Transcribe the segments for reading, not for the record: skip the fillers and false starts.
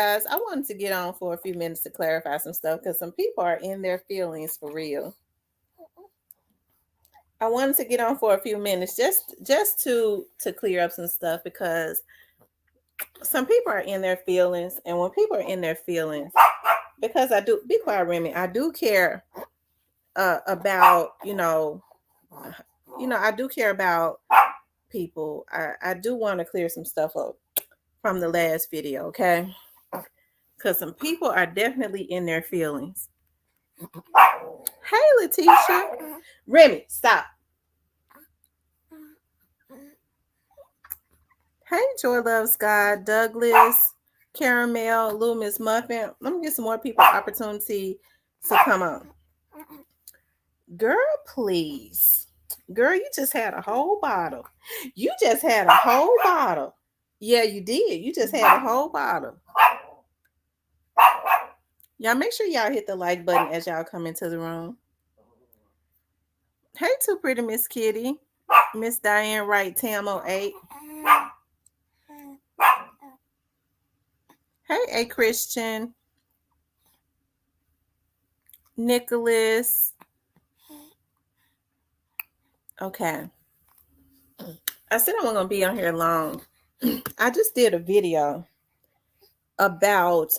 guys, I wanted to get on for a few minutes to clarify some stuff because some people are in their feelings for real. I wanted to get on for a few minutes just to clear up some stuff because some people are in their feelings, and when people are in their feelings, because I do be quiet, Remy, I do care about I do care about people. I do want to clear some stuff up from the last video, okay? Because some people are definitely in their feelings. Hey, Letitia. Remy, stop. Hey, Joy Loves God, Douglas, Caramel, Loomis Muffin. Let me get some more people opportunity to come on. Girl, please. Girl, you just had a whole bottle. You just had a whole bottle. Yeah, you did. You just had a whole bottle. Y'all make sure y'all hit the like button as y'all come into the room. Hey, too pretty Miss Kitty. Miss Diane Wright, Tam 08. Hey, A Christian. Nicholas. Okay. I said I wasn't going to be on here long. I just did a video about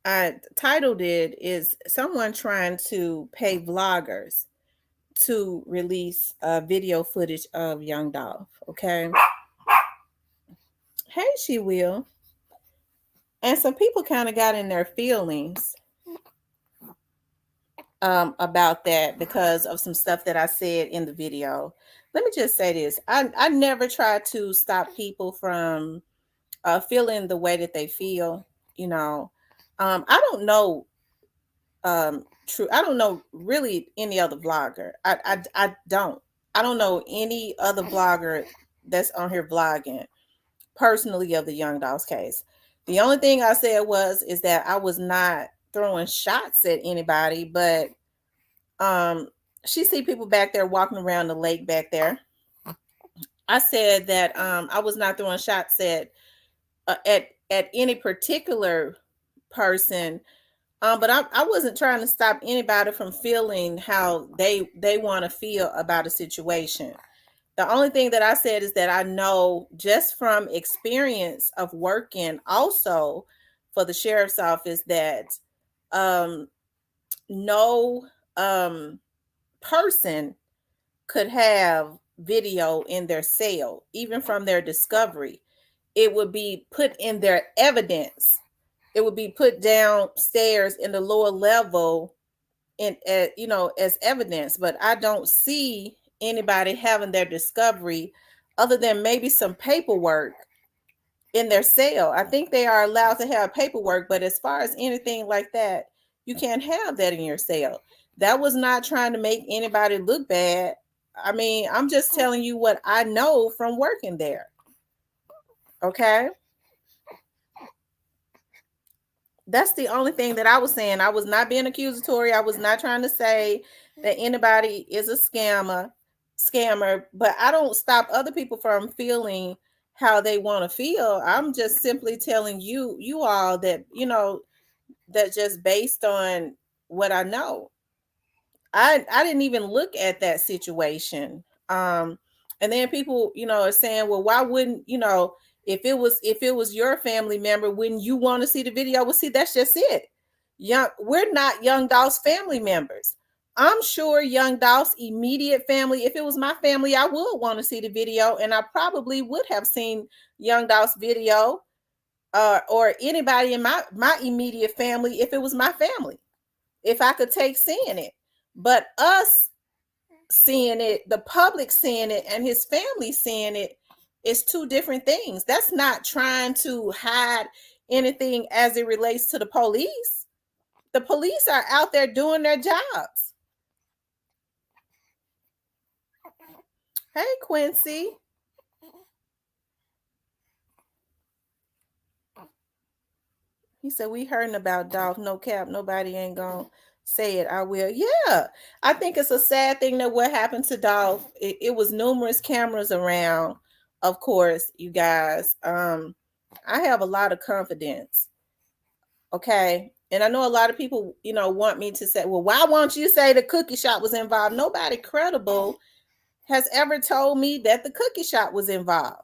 I titled it is someone trying to pay vloggers to release video footage of young Dolph. Okay. Hey, she will. And some people kind of got in their feelings about that because of some stuff that I said in the video. Let me just say this. I never try to stop people from feeling the way that they feel. I don't know I don't know really any other vlogger. I don't know any other vlogger that's on here vlogging personally of the Young Dolph's case. The only thing I said is that I was not throwing shots at anybody, but she see people back there walking around the lake back there. I said that I was not throwing shots at any particular person, but I wasn't trying to stop anybody from feeling how they want to feel about a situation. The only thing that I said is that I know just from experience of working also for the sheriff's office that no person could have video in their cell, even from their discovery. It would be put in their evidence. It would be put downstairs in the lower level as evidence. But I don't see anybody having their discovery other than maybe some paperwork in their cell. I think they are allowed to have paperwork, but as far as anything like that, you can't have that in your cell. That was not trying to make anybody look bad. I mean, I'm just telling you what I know from working there. Okay? That's the only thing that I was saying. I was not being accusatory. I was not trying to say that anybody is a scammer, but I don't stop other people from feeling how they want to feel. I'm just simply telling you all that, that just based on what I know. I didn't even look at that situation. And then people, are saying, well, why wouldn't, if it was your family member, wouldn't you want to see the video? Well, see, that's just it. We're not Young Dolph's family members. I'm sure Young Dolph's immediate family, if it was my family, I would want to see the video, and I probably would have seen Young Dolph's video, or anybody in my immediate family if it was my family, if I could take seeing it. But us seeing it, the public seeing it, and his family seeing it is two different things. That's not trying to hide anything as it relates to the police. The police are out there doing their jobs. Hey, Quincy. He said, we heard about Dolph. No cap. Nobody ain't gonna say it. I will. Yeah. I think it's a sad thing that what happened to Dolph. It was numerous cameras around of course, you guys, I have a lot of confidence. Okay. And I know a lot of people, want me to say, well, why won't you say the cookie shop was involved? Nobody credible has ever told me that the cookie shop was involved.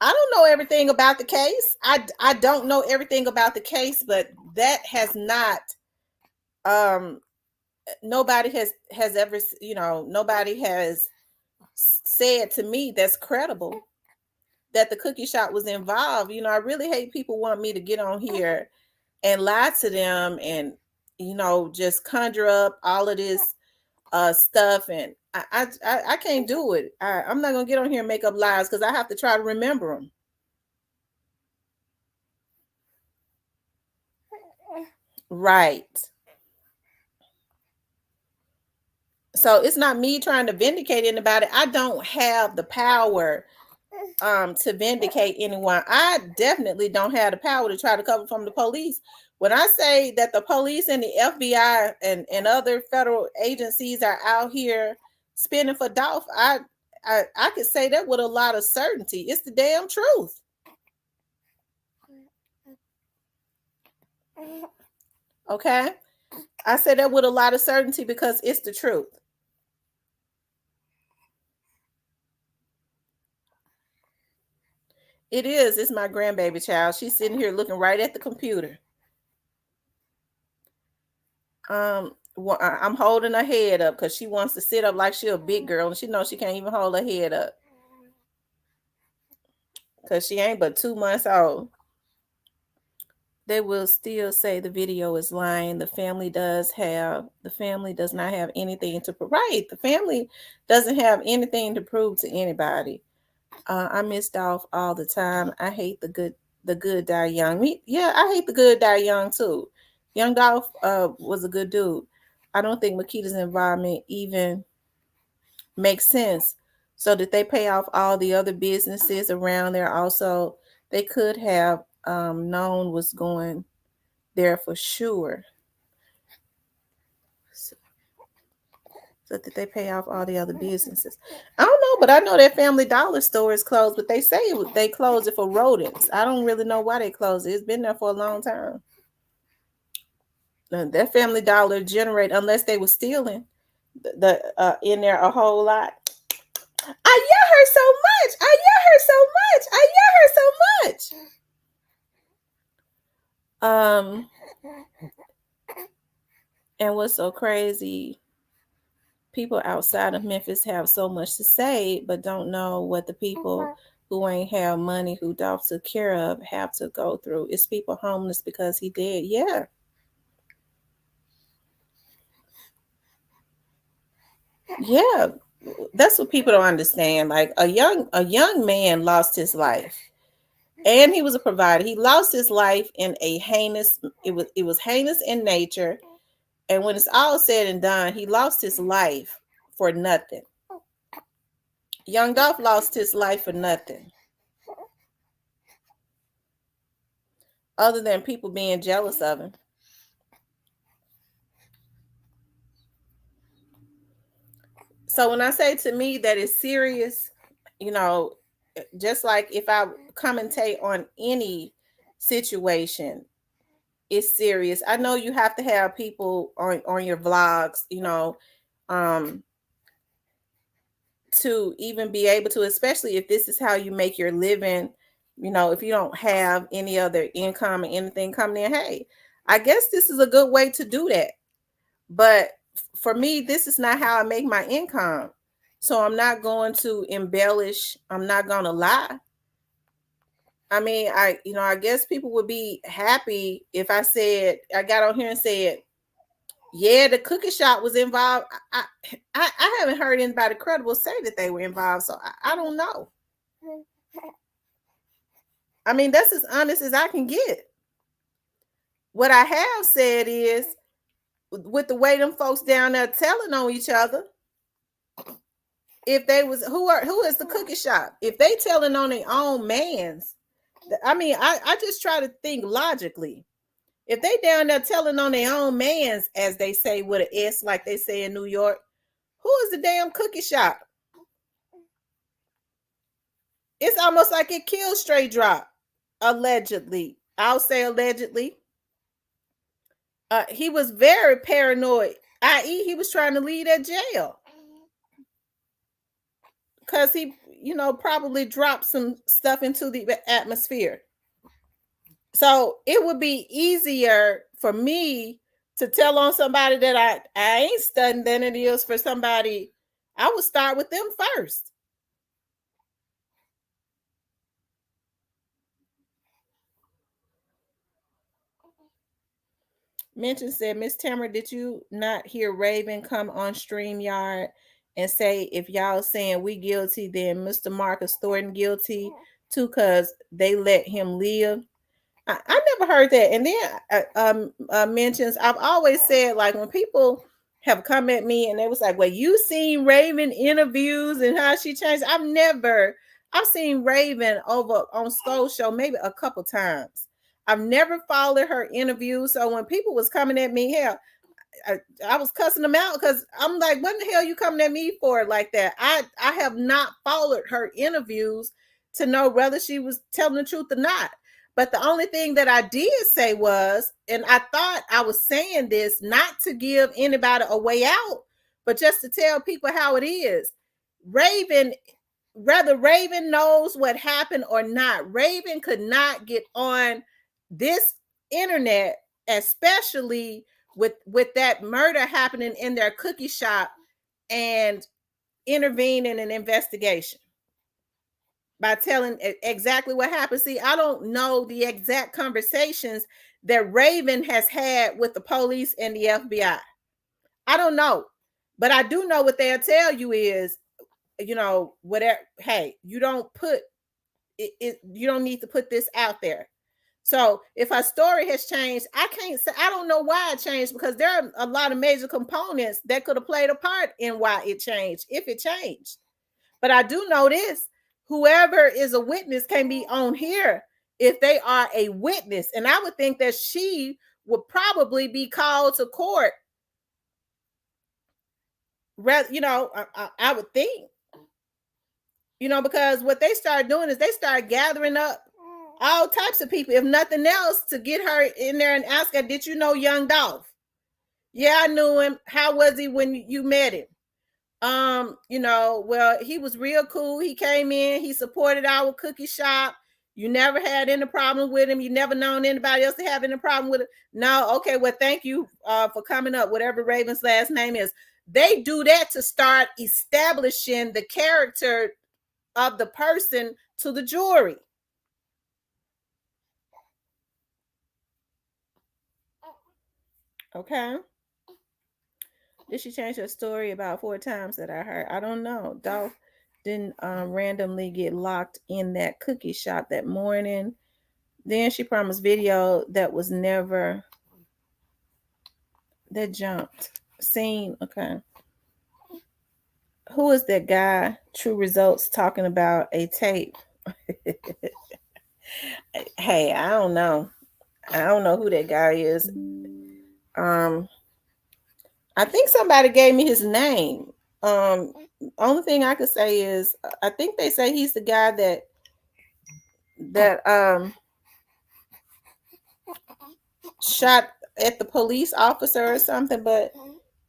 I don't know everything about the case. I don't know everything about the case, but that has not um nobody has ever, nobody has said to me that's credible that the cookie shop was involved. I really hate people want me to get on here and lie to them and just conjure up all of this stuff, and I can't do it. I'm not gonna get on here and make up lies because I have to try to remember them. Right. So it's not me trying to vindicate anybody. I don't have the power to vindicate anyone. I definitely don't have the power to try to cover from the police. When I say that the police and the FBI and other federal agencies are out here spinning for Dolph, I could say that with a lot of certainty. It's the damn truth. Okay? I say that with a lot of certainty because it's the truth. It is. It's my grandbaby child. She's sitting here looking right at the computer. I'm holding her head up because she wants to sit up like she's a big girl, and she knows she can't even hold her head up because she ain't but 2 months old. They will still say the video is lying. The family does not have anything to prove. Right. The family doesn't have anything to prove to anybody. I miss Dolph all the time. I hate the good die young. I hate the good die young too. Young Dolph was a good dude. I don't think Makita's involvement even makes sense. So did they pay off all the other businesses around there? Also, they could have known what's going there for sure. So did they pay off all the other businesses? I don't know, but I know that Family Dollar store is closed, but they say they closed it for rodents. I don't really know why they closed it. It's been there for a long time. That Family Dollar generate, unless they were stealing the in there a whole lot. I yell her so much. I yell her so much. I yell her so much. And what's so crazy, people outside of Memphis have so much to say, but don't know what the people who ain't have money, who Dolph took care of, have to go through. It's people homeless because he did. Yeah. Yeah. That's what people don't understand. Like a young man lost his life. And he was a provider. He lost his life in a heinous, it was heinous in nature. And when it's all said and done, he lost his life for nothing. Young Dolph lost his life for nothing. Other than people being jealous of him. So when I say to me that it's serious, just like if I commentate on any situation, it's serious. I know you have to have people on your vlogs, to even be able to, especially if this is how you make your living, if you don't have any other income or anything coming in, hey, I guess this is a good way to do that. But for me, this is not how I make my income. So I'm not going to embellish. I'm not going to lie. I mean, I guess people would be happy if I got on here and said, yeah, the cookie shop was involved. I haven't heard anybody credible say that they were involved, so I don't know. I mean, that's as honest as I can get. What I have said is, with the way them folks down there telling on each other, if they was who is the cookie shop? If they telling on their own mans, I mean, I just try to think logically. If they down there telling on their own mans, as they say with an S, like they say in New York, who is the damn cookie shop? It's almost like it killed Straight Drop. Allegedly. I'll say allegedly. He was very paranoid, i.e., he was trying to leave that jail because he, probably dropped some stuff into the atmosphere. So it would be easier for me to tell on somebody that I ain't studying than it is for somebody. I would start with them first. Mention said, Miss Tamara, did you not hear Raven come on StreamYard and say, if y'all saying we guilty, then Mr. Marcus Thornton guilty too, because they let him live? I never heard that. And then mentions, I've always said, like, when people have come at me and they was like, well, you seen Raven interviews and how she changed. I've seen Raven over on Skull Show maybe a couple times. I've never followed her interviews. So when people was coming at me, hell, I was cussing them out because I'm like, what the hell you coming at me for like that? I have not followed her interviews to know whether she was telling the truth or not. But the only thing that I did say was, and I thought I was saying this not to give anybody a way out, but just to tell people how it is. Raven, whether Raven knows what happened or not, Raven could not get on this internet, especially with that murder happening in their cookie shop, and intervene in an investigation by telling exactly what happened. See, I don't know the exact conversations that Raven has had with the police and the FBI. I don't know, but I do know what they'll tell you is, whatever. Hey, you don't put it. You don't need to put this out there. So if our story has changed, I can't say, I don't know why it changed, because there are a lot of major components that could have played a part in why it changed, if it changed. But I do know this: whoever is a witness can be on here if they are a witness. And I would think that she would probably be called to court. Rather, I would think, because what they start doing is they start gathering up all types of people, if nothing else, to get her in there and ask her, did you know young Dolph? Yeah, I knew him. How was he when you met him? Well, he was real cool. He came in, he supported our cookie shop. You never had any problem with him. You never known anybody else to have any problem with it. No, okay, well, thank you for coming up, whatever Raven's last name is. They do that to start establishing the character of the person to the jury. Okay. Did she change her story about 4 times that I heard? I don't know. Dolph didn't randomly get locked in that cookie shop that morning. Then she promised video that was never, that jumped. Scene. Okay. Who is that guy? True Results talking about a tape. Hey, I don't know. I don't know who that guy is. I think somebody gave me his name. Only thing I could say is I think they say he's the guy that shot at the police officer or something. But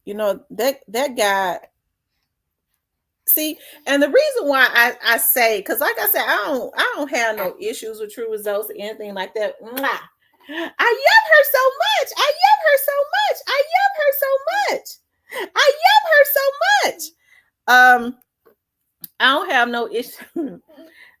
that guy. See, and the reason why I say, because like I said, I don't have no issues with True Results or anything like that. Mwah. I love her so much. I love her so much. I love her so much. I love her so much. I don't have no issue.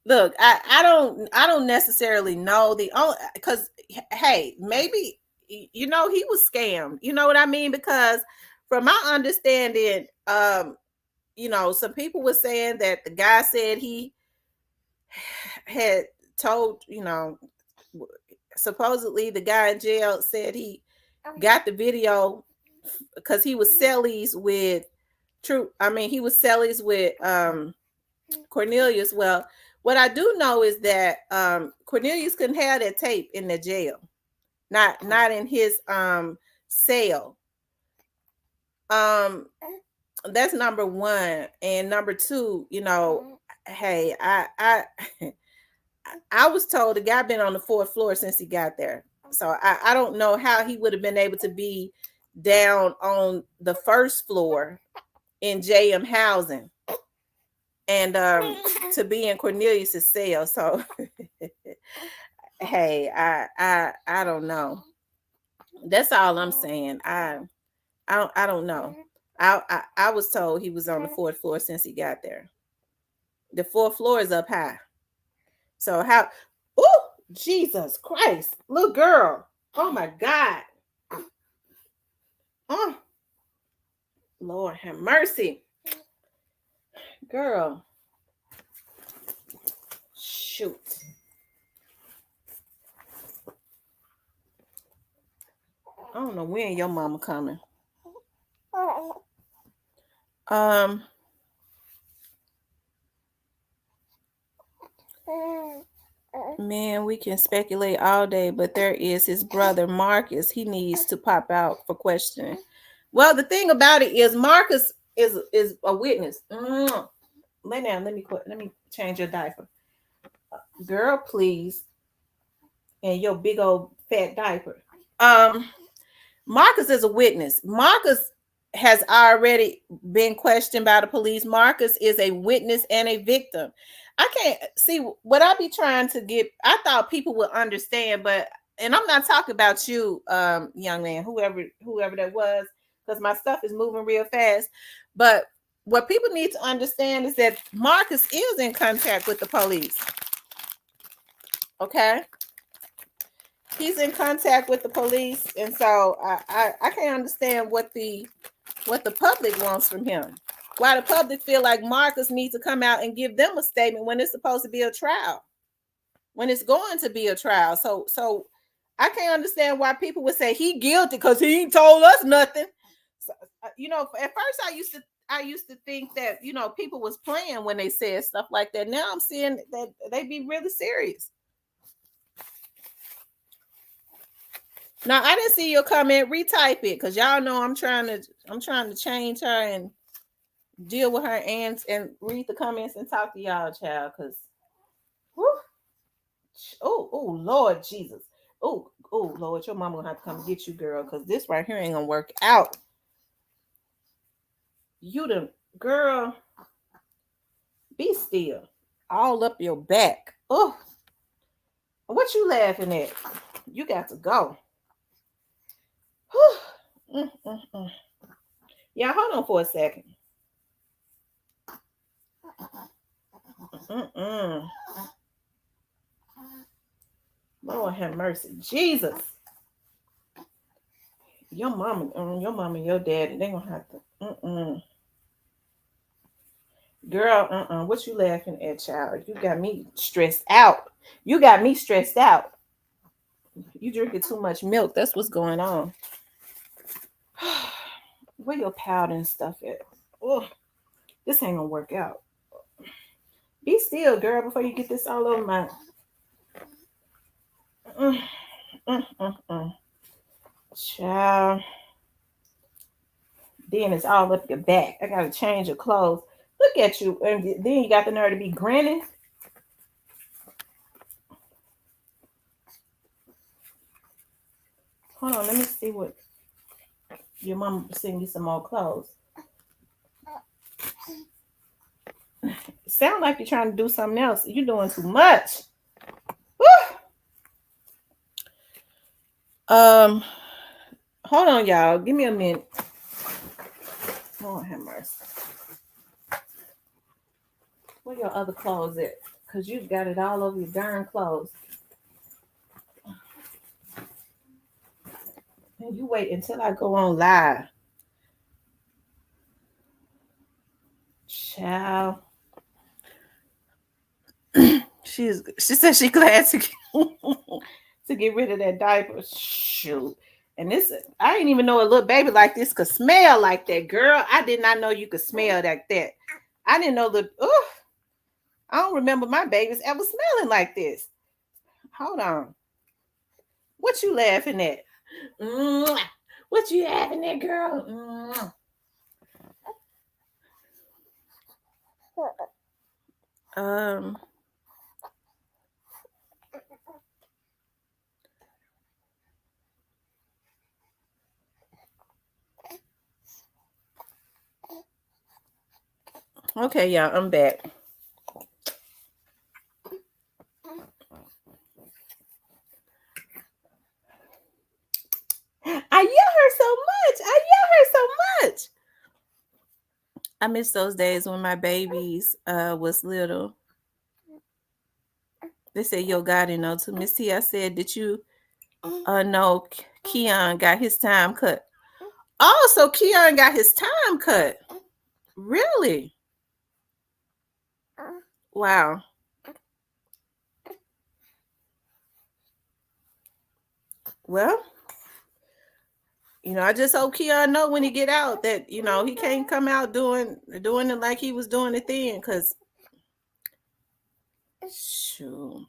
Look, I don't necessarily know the only, because hey, maybe he was scammed. You know what I mean? Because from my understanding, some people were saying that the guy said he had told, supposedly the guy in jail said he got the video because he was cellies with he was cellies with Cornelius. Well, what I do know is that Cornelius couldn't have that tape in the jail, not in his cell. That's number one. And number two, Hey, I was told the guy been on the fourth floor since he got there. So I don't know how he would have been able to be down on the first floor in JM housing and to be in Cornelius's cell. So hey, I don't know. That's all I'm saying. I don't know. I was told he was on the fourth floor since he got there. The fourth floor is up high. So how? Oh, Jesus Christ, little girl! Oh my God! Oh, Lord have mercy, girl. Shoot. I don't know when your mama coming. Um. Man, we can speculate all day, but there is his brother Marcus. He needs to pop out for questioning. Well, the thing about it is Marcus is a witness. Lay down. Let me change your diaper, girl, please. And your big old fat diaper. Um, Marcus is a witness. Marcus has already been questioned by the police. Marcus is a witness and a victim. I can't see what I be trying to get. I thought people would understand, but and I'm not talking about you, young man, whoever that was, because my stuff is moving real fast. But what people need to understand is that Marcus is in contact with the police. Okay, he's in contact with the police, and so I can't understand what the public wants from him. Why the public feel like Marcus needs to come out and give them a statement when it's supposed to be a trial, when it's going to be a trial. So I can't understand why people would say he guilty because he ain't told us nothing. So, at first I used to think that people was playing when they said stuff like that. Now I'm seeing that they be really serious. Now I didn't see your comment. Retype it, because y'all know I'm trying to change her and deal with her and read the comments and talk to y'all, child. Because oh Lord Jesus, oh Lord, your mama gonna have to come get you, girl, because this right here ain't gonna work out. You the girl, be still, all up your back. Oh, what you laughing at? You got to go. Yeah, hold on for a second. Lord have mercy, Jesus. Your mama and your daddy, they gonna have to. Girl, what you laughing at, child? You got me stressed out. You got me stressed out. You drinking too much milk. That's what's going on. Where your powder and stuff at? Oh, this ain't gonna work out. Be still, girl, before you get this all over my. Child. Then it's all up your back. I gotta change your clothes. Look at you, and then you got the nerve to be grinning. Hold on, let me see what your mom send you some more clothes. Sound like you're trying to do something else. You're doing too much. Woo! Hold on, y'all. Give me a minute. Lord have mercy. Where your other clothes at? Because you got it all over your darn clothes. And you wait until I go on live. Child. She said she glad to get rid of that diaper. Shoot. And this, I didn't even know a little baby like this could smell like that, girl. I did not know you could smell like that. I didn't know I don't remember my babies ever smelling like this. Hold on. What you laughing at? What you laughing at, girl? Um, okay, y'all, I'm back. I yell her so much. I yell her so much. I miss those days when my babies was little. They said, yo, God, you know, to Miss T, I said, did you know Keon got his time cut? Oh, so Keon got his time cut. Really? Wow. Well, you know, I just hope Keon know when he get out that, you know, he can't come out doing it like he was doing it then, because shoot,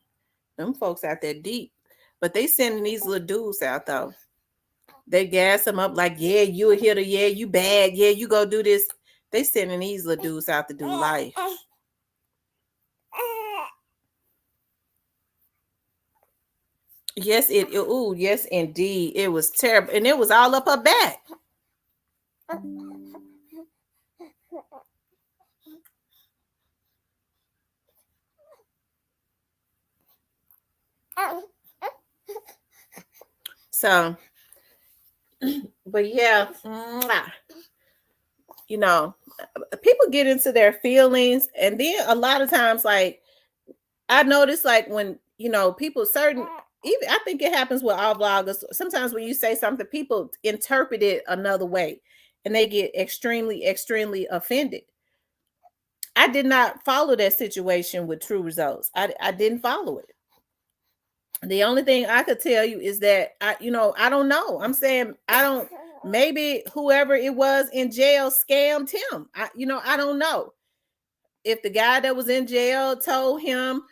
them folks out there deep. But they sending these little dudes out though. They gas them up like, yeah, you a hitter, yeah, you bad, yeah, you go do this. They sending these little dudes out to do life. Yes, yes, indeed. It was terrible. And it was all up her back. So, but yeah, you know, people get into their feelings, and then a lot of times, like, I notice, like, when, you know, people certain, even I think it happens with all vloggers. Sometimes when you say something, people interpret it another way and they get extremely, extremely offended. I did not follow that situation with True Results. I didn't follow it. The only thing I could tell you is that I don't know. I'm saying I don't. Maybe whoever it was in jail scammed him. I don't know if the guy that was in jail told him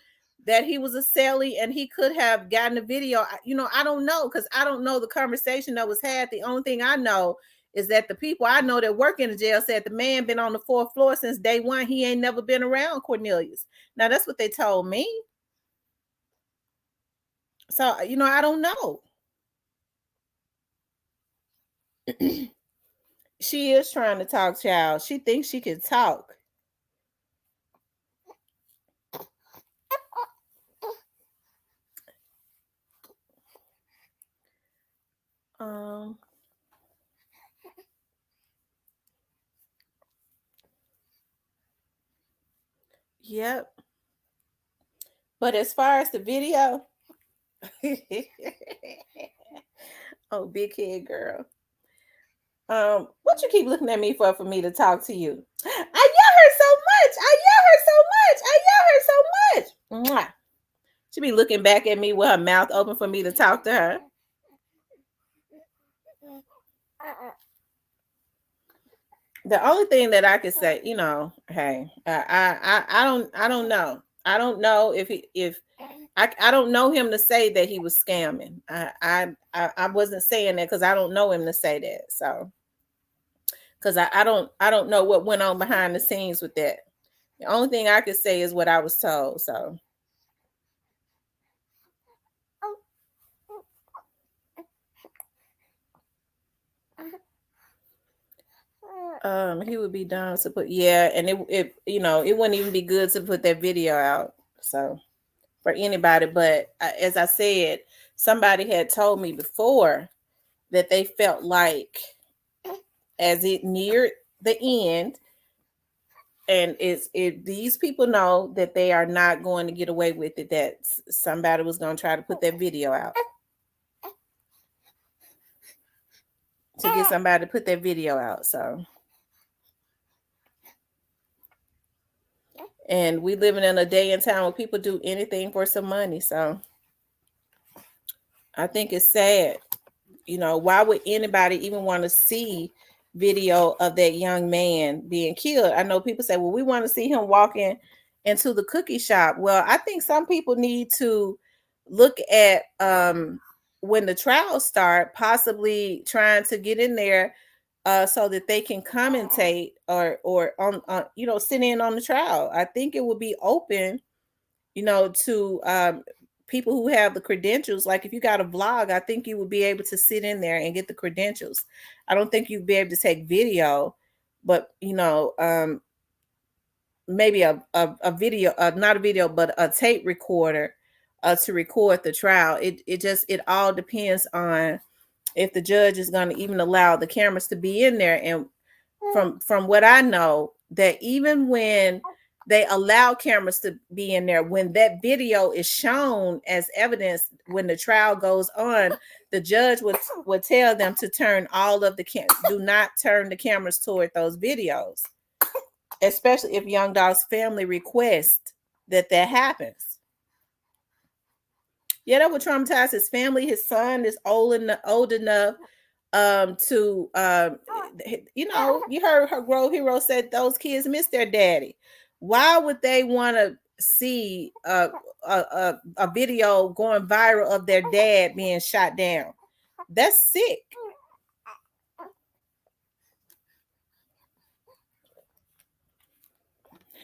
that he was a celly and he could have gotten a video. I don't know, because I don't know the conversation that was had. The only thing I know is that the people I know that work in the jail said the man been on the 4th floor since day one. He ain't never been around Cornelius. Now that's what they told me. So, I don't know. She is trying to talk, child. She thinks she can talk. Um, yep. But as far as the video, oh, big head girl. What you keep looking at me for me to talk to you? I yell her so much. I yell her so much. I yell her so much. Mwah. She be looking back at me with her mouth open for me to talk to her. The only thing that I could say, hey, I don't know. I don't know if I don't know him to say that he was scamming. I wasn't saying that because I don't know him to say that. So, because I don't know what went on behind the scenes with that. The only thing I could say is what I was told. So, he would be down to put, yeah, and it wouldn't even be good to put that video out. So, for anybody, but as I said, somebody had told me before that they felt like as it neared the end, and these people know that they are not going to get away with it, that somebody was going to try to put that video out, to get somebody to put that video out. So, and we living in a day and time where people do anything for some money. So I think it's sad. Why would anybody even want to see video of that young man being killed? I know people say, well, we want to see him walking into the cookie shop. Well, I think some people need to look at when the trials start, possibly trying to get in there so that they can commentate or on sit in on the trial. I think it would be open, to people who have the credentials. Like if you got a vlog, I think you would be able to sit in there and get the credentials. I don't think you'd be able to take video, but maybe a video, not a video, but a tape recorder to record the trial. It all depends on if the judge is going to even allow the cameras to be in there. And from what I know, that even when they allow cameras to be in there, when that video is shown as evidence, when the trial goes on, the judge would tell them to turn all of the do not turn the cameras toward those videos, especially if Young Dolph's family requests that happens. Yeah, that would traumatize his family. His son is old enough to you heard her Grove Hero said those kids miss their daddy. Why would they want to see a video going viral of their dad being shot down? That's sick.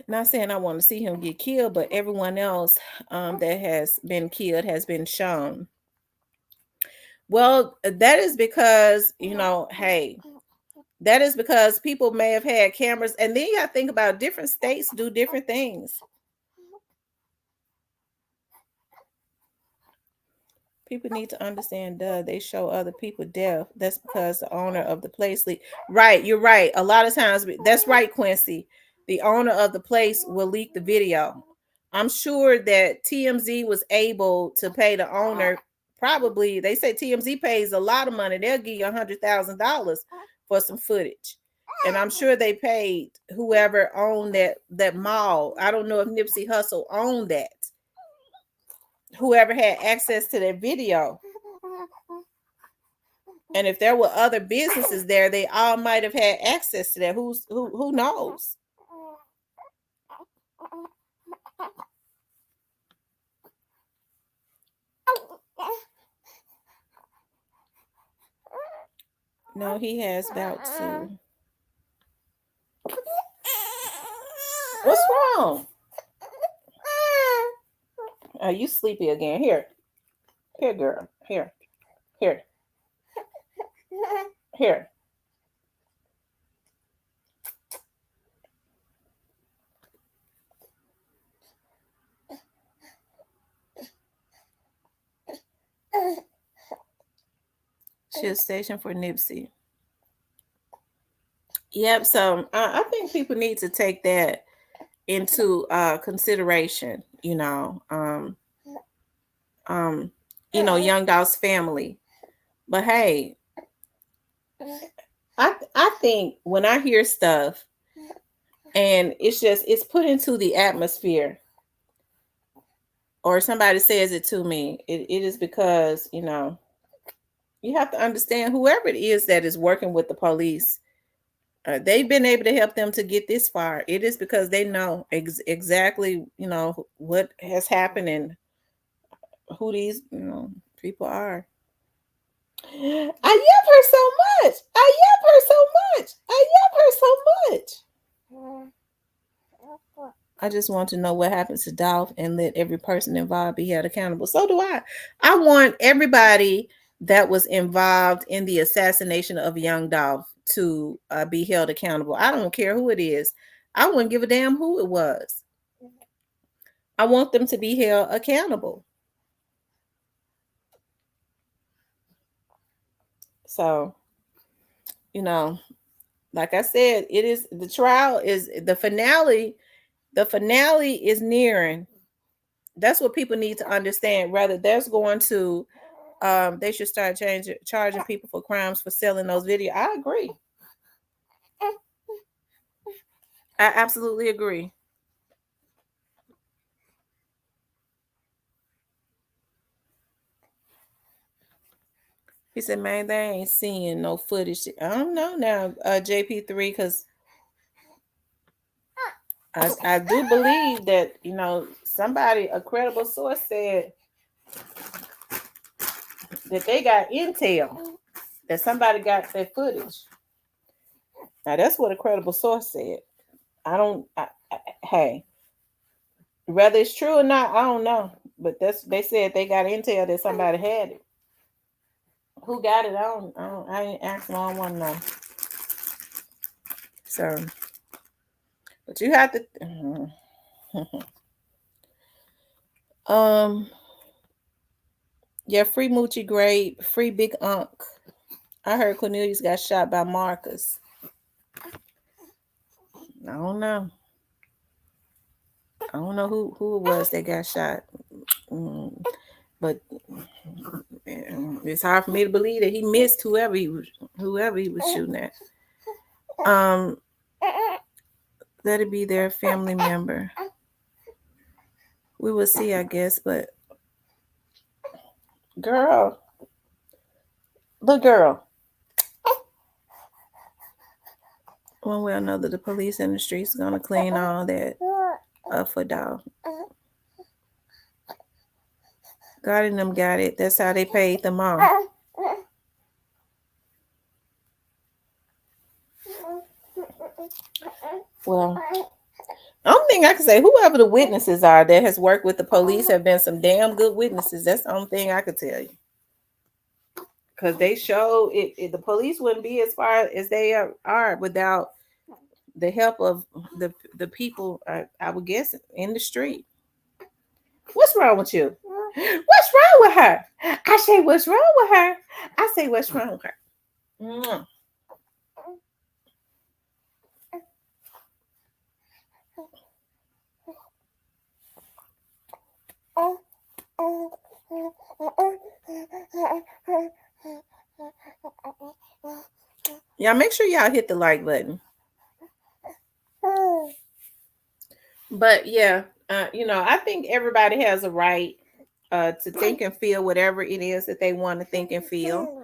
Not saying I want to see him get killed, but everyone else that has been killed has been shown. Well, that is because, hey, that is because people may have had cameras. And then you got to think about different states do different things. People need to understand, they show other people death. That's because the owner of the place. Right, you're right. A lot of times, that's right, Quincy. The owner of the place will leak the video. I'm sure that TMZ was able to pay the owner. Probably, they say TMZ pays a lot of money. They'll give you $100,000 for some footage. And I'm sure they paid whoever owned that mall. I don't know if Nipsey Hussle owned that. Whoever had access to that video. And if there were other businesses there, they all might have had access to that. Who knows? No, he has about to. What's wrong? Are you sleepy again? Here, girl. Here. She'll station for Nipsey. Yep. So I think people need to take that into consideration. Young Dolph's family. But hey, I think when I hear stuff and it's put into the atmosphere, or somebody says it to me, it is because you have to understand whoever it is that is working with the police. They've been able to help them to get this far. It is because they know exactly, what has happened and who these, people are. I love her so much. I just want to know what happens to Dolph and let every person involved be held accountable. So do I. I want everybody that was involved in the assassination of young Dolph to be held accountable. I don't care who it is. I wouldn't give a damn who it was. I want them to be held accountable. So, like I said, it is the trial is the finale. The finale is nearing. That's what people need to understand. Rather, there's going to they should start charging people for crimes for selling those videos. I agree. I absolutely agree. He said, man, they ain't seeing no footage. I don't know now, JP3, because I do believe that, somebody, a credible source said that they got intel, that somebody got that footage. Now that's what a credible source said. I don't. Hey, whether it's true or not, I don't know. But that's they said they got intel that somebody had it. Who got it? I ain't asking. I don't want to know. So, but you have to. um. Yeah, free Moochie Grape, free Big Unk. I heard Cornelius got shot by Marcus. I don't know. I don't know who it was that got shot. But it's hard for me to believe that he missed whoever he was shooting at. Let it be their family member. We will see, I guess. But girl, the girl. One way or another, the police in the streets gonna clean all that up for dog. God and them got it. That's how they paid them off. Well, I don't think I can say whoever the witnesses are that has worked with the police have been some damn good witnesses. That's the only thing I could tell you. Because they show it, the police wouldn't be as far as they are without the help of the people, I would guess, in the street. What's wrong with you? What's wrong with her? I say, what's wrong with her? I say, what's wrong with her? Mm. Y'all make sure y'all hit the like button. But yeah, I think everybody has a right to think and feel whatever it is that they want to think and feel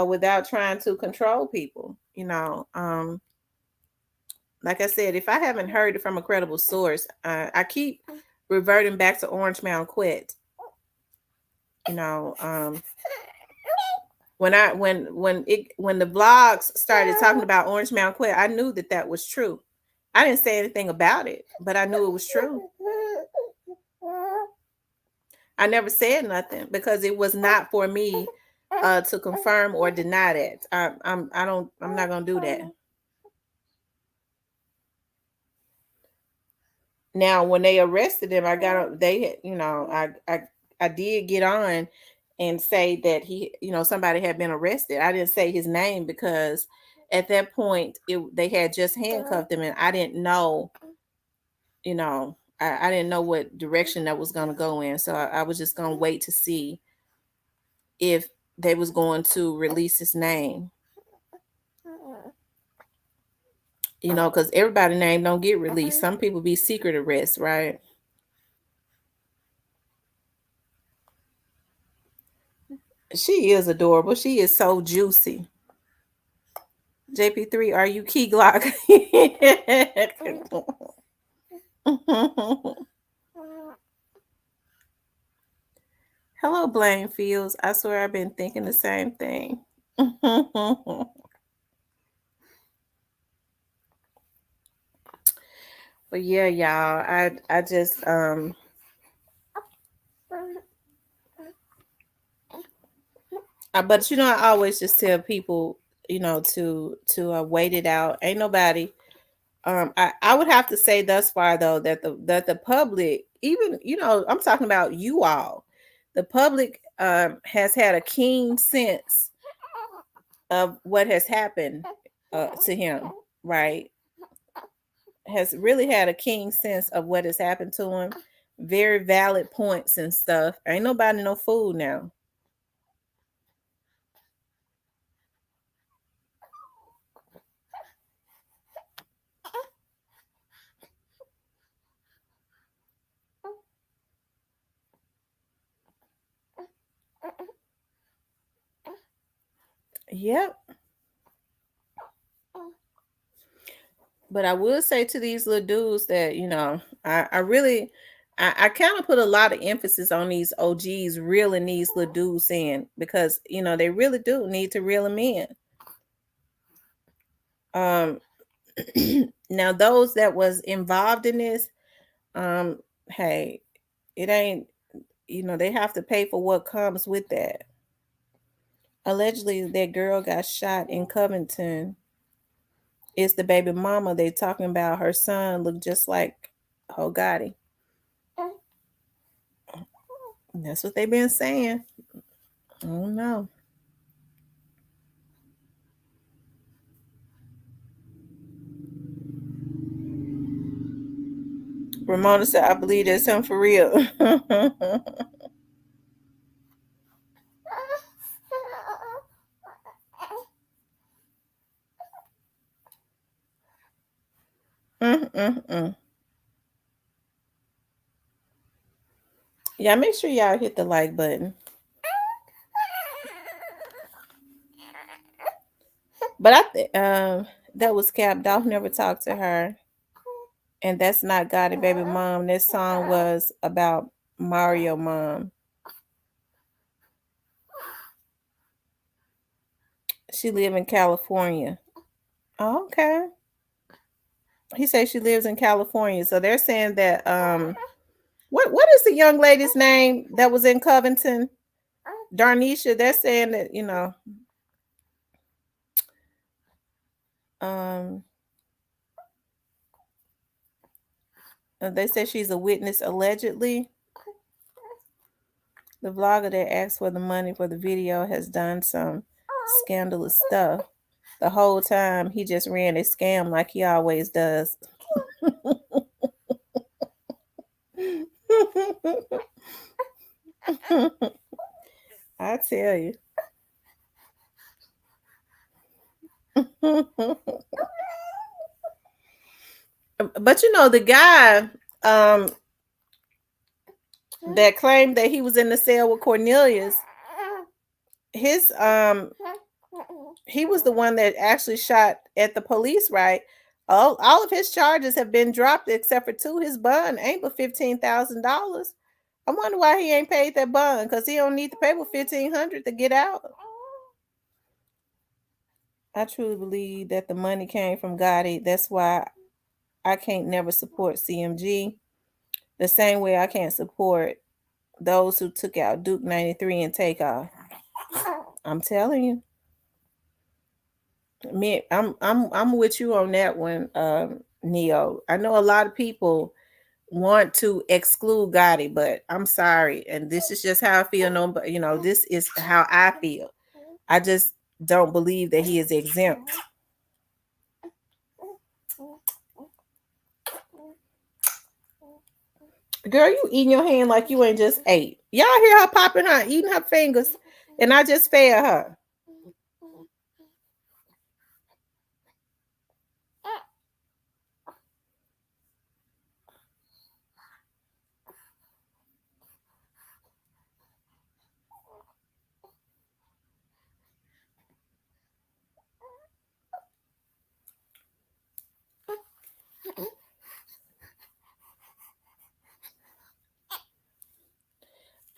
without trying to control people. Like I said, if I haven't heard it from a credible source, I keep reverting back to Orange Mound Quet. When the vlogs started talking about Orange Mound Quet, I knew that was true. I didn't say anything about it, but I knew it was true. I never said nothing because it was not for me to confirm or deny that. I'm not gonna do that. Now, when they arrested him, I did get on and say that somebody had been arrested. I didn't say his name because at that point they had just handcuffed him, and I didn't know, I didn't know what direction that was going to go in. So I was just going to wait to see if they was going to release his name. Because everybody's name don't get released. Some people be secret arrests, right? She is adorable. She is so juicy. JP3, are you Key Glock? Hello, Blaine Fields. I swear I've been thinking the same thing. But yeah, y'all, I just but I always just tell people, to wait it out. Ain't nobody. I would have to say thus far though that the public, even I'm talking about you all, the public has had a keen sense of what has happened to him, right? Has really had a keen sense of what has happened to him. Very valid points and stuff. Ain't nobody no fool now. Yep. But I will say to these little dudes that, I really, I kind of put a lot of emphasis on these OGs reeling these little dudes in because, they really do need to reel them in. Now, those that was involved in this, um, hey, it ain't, they have to pay for what comes with that. Allegedly, that girl got shot in Covington. It's the baby mama. They talking about her son looked just like Hogati. That's what they've been saying. I don't know. Ramona said, I believe that's him for real. Mm-mm-mm. Yeah, make sure y'all hit the like button. But that was Cap. Dolph never talked to her. And that's not Got It Baby Mom. This song was about Mario Mom. She live in California. Oh, okay. He says she lives in California. So they're saying that what is the young lady's name that was in Covington? Darnisha. They're saying that, um they said she's a witness allegedly. The vlogger that asked for the money for the video has done some scandalous stuff. The whole time he just ran a scam like he always does. I tell you. But the guy that claimed that he was in the cell with Cornelius, his he was the one that actually shot at the police, right? All of his charges have been dropped except for two. His bond ain't but $15,000. I wonder why he ain't paid that bond, because he don't need to pay with $1,500 to get out. I truly believe that the money came from Gotti. That's why I can't never support CMG. The same way I can't support those who took out Duke 93 and Takeoff. I'm telling you. Me, I'm with you on that one, Neo. I know a lot of people want to exclude Gotti, but I'm sorry, and this is just how I feel. No, but this is how I feel. I just don't believe that he is exempt. Girl, you eating your hand like you ain't just ate. Y'all hear her popping her, eating her fingers, and I just fed her.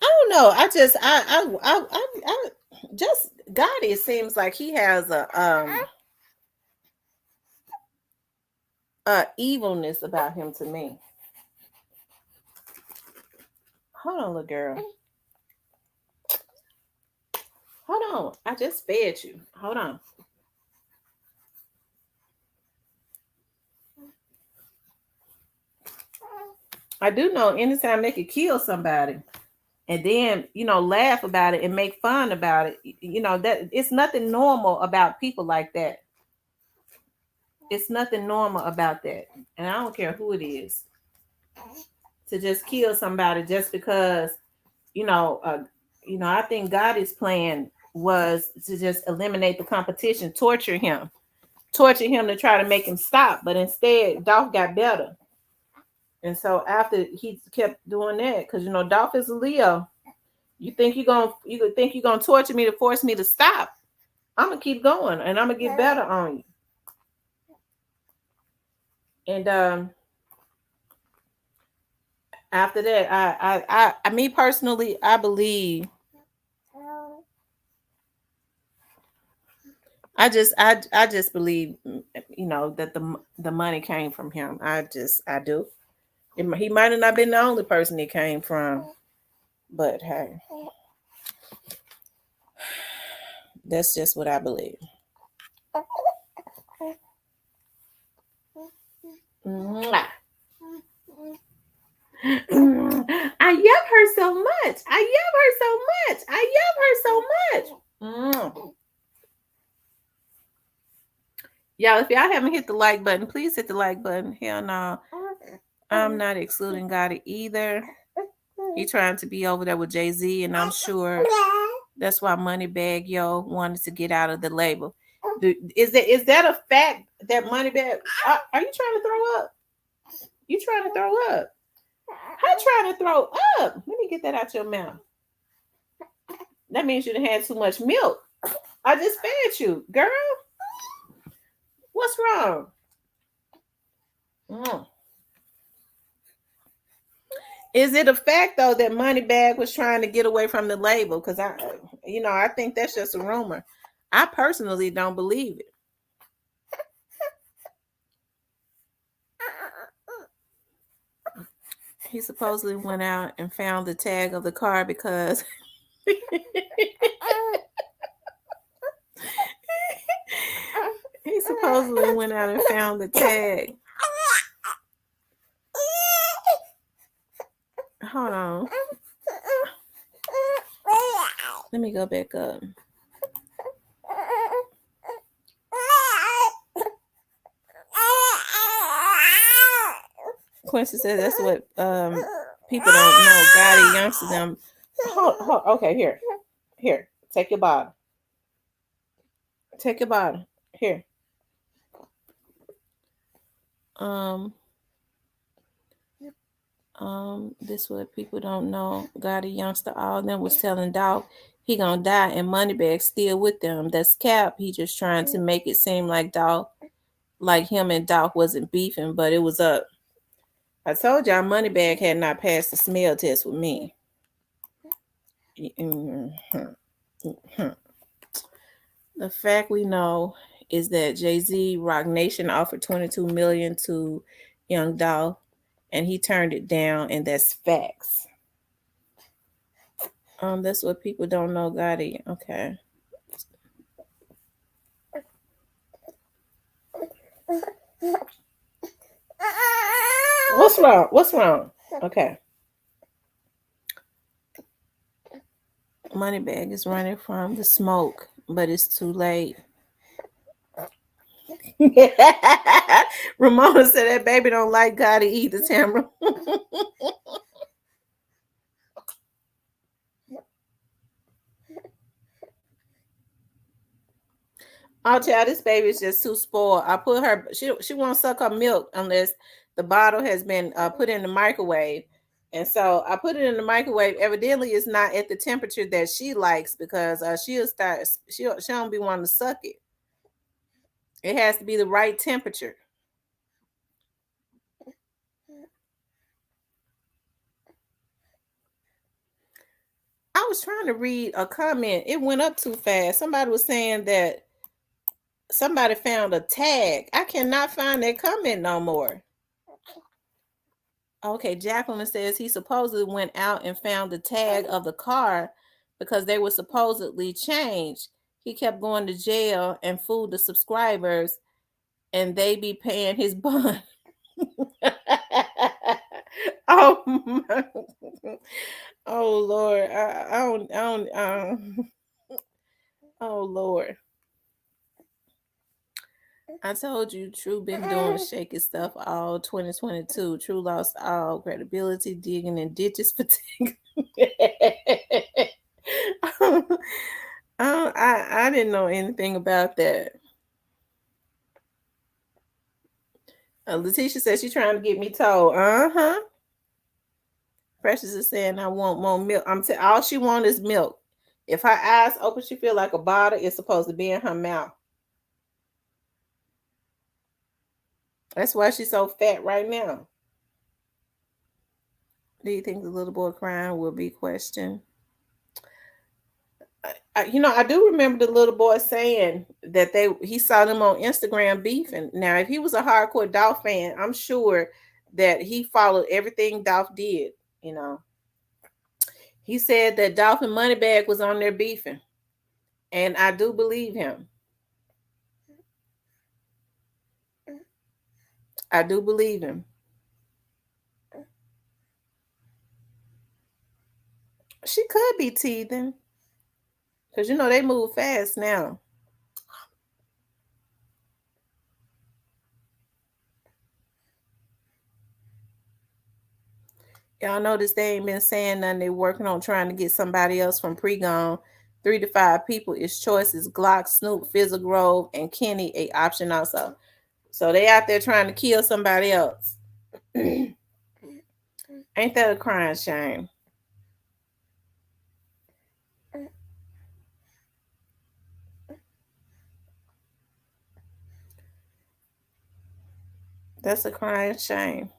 I don't know. I just I just Gotti. It seems like he has a evilness about him to me. Hold on, little girl. Hold on. I just fed you. Hold on. I do know anytime they could kill somebody and then, laugh about it and make fun about it, that it's nothing normal about people like that. It's nothing normal about that. And I don't care who it is. To just kill somebody just because, I think Gotti's plan was to just eliminate the competition, torture him to try to make him stop. But instead, Dolph got better. And so after he kept doing that, because Dolph is a Leo, you think you're gonna torture me to force me to stop? I'm gonna keep going, and I'm gonna get better on you. And after that, I me personally, I believe. I just believe, that the money came from him. I do. He might have not been the only person it came from, but hey, that's just what I believe. Mwah. I love her so much. I love her so much. I love her so much. Y'all, if y'all haven't hit the like button, please hit the like button. Hell no. I'm not excluding Gotti either. He trying to be over there with Jay-Z, and I'm sure that's why Moneybagg Yo wanted to get out of the label. Is that a fact that Moneybagg? Are you trying to throw up? You trying to throw up? I'm trying to throw up. Let me get that out your mouth. That means you done had too much milk. I just fed you, girl. What's wrong? Is it a fact though that Moneybagg was trying to get away from the label? Because I think that's just a rumor. I personally don't believe it. He supposedly went out and found the tag of the car because he supposedly went out and found the tag. Hold on. Let me go back up. Quincy said that's what people don't know. Gotti youngster them. Okay, here. Take your bottle. Take your bottle. Here. This what people don't know. Gotti youngster, all of them was telling Dolph he gonna die and Moneybagg still with them. That's cap. He just trying to make it seem like Dolph, like him and Dolph wasn't beefing, but it was up. I told y'all Moneybagg had not passed the smell test with me. The fact we know is that Jay-Z Rock Nation offered $22 million to young Dolph, and he turned it down, and that's facts. That's what people don't know, Gotti. Okay. What's wrong? What's wrong? Okay. Moneybagg is running from the smoke, but it's too late. Ramona said that baby don't like Gotti either, Tamara. Oh, child, this baby is just too spoiled. I put her. She won't suck her milk unless the bottle has been put in the microwave, and so I put it in the microwave. Evidently, it's not at the temperature that she likes because she'll start. She don't be wanting to suck it. It has to be the right temperature. I was trying to read a comment. It went up too fast. Somebody was saying that somebody found a tag. I cannot find that comment no more. Okay, Jacqueline says he supposedly went out and found the tag of the car because they were supposedly changed. He kept going to jail and fooled the subscribers, and they be paying his bond. Oh my. Oh Lord, I don't. Oh Lord. I told you, True been doing shaky stuff all 2022. True lost all credibility, digging in ditches for I didn't know anything about that. Letitia says she's trying to get me told. Precious is saying I want more milk. All she wants is milk. If her eyes open, she feel like a bottle is supposed to be in her mouth. That's why she's so fat right now. Do you think the little boy crying will be questioned? I do remember the little boy saying that he saw them on Instagram beefing. Now, if he was a hardcore Dolph fan, I'm sure that he followed everything Dolph did. You know, he said that Dolph and Moneybag was on there beefing, and I do believe him. I do believe him. She could be teething because you know they move fast now. Y'all notice they ain't been saying nothing. They working on trying to get somebody else from pre-gone. 3 to 5 people. Its choices: Glock, Snoop, Fizzle Grove, and Kenny. A option also. So they out there trying to kill somebody else. Ain't that a crying shame? That's a crying shame.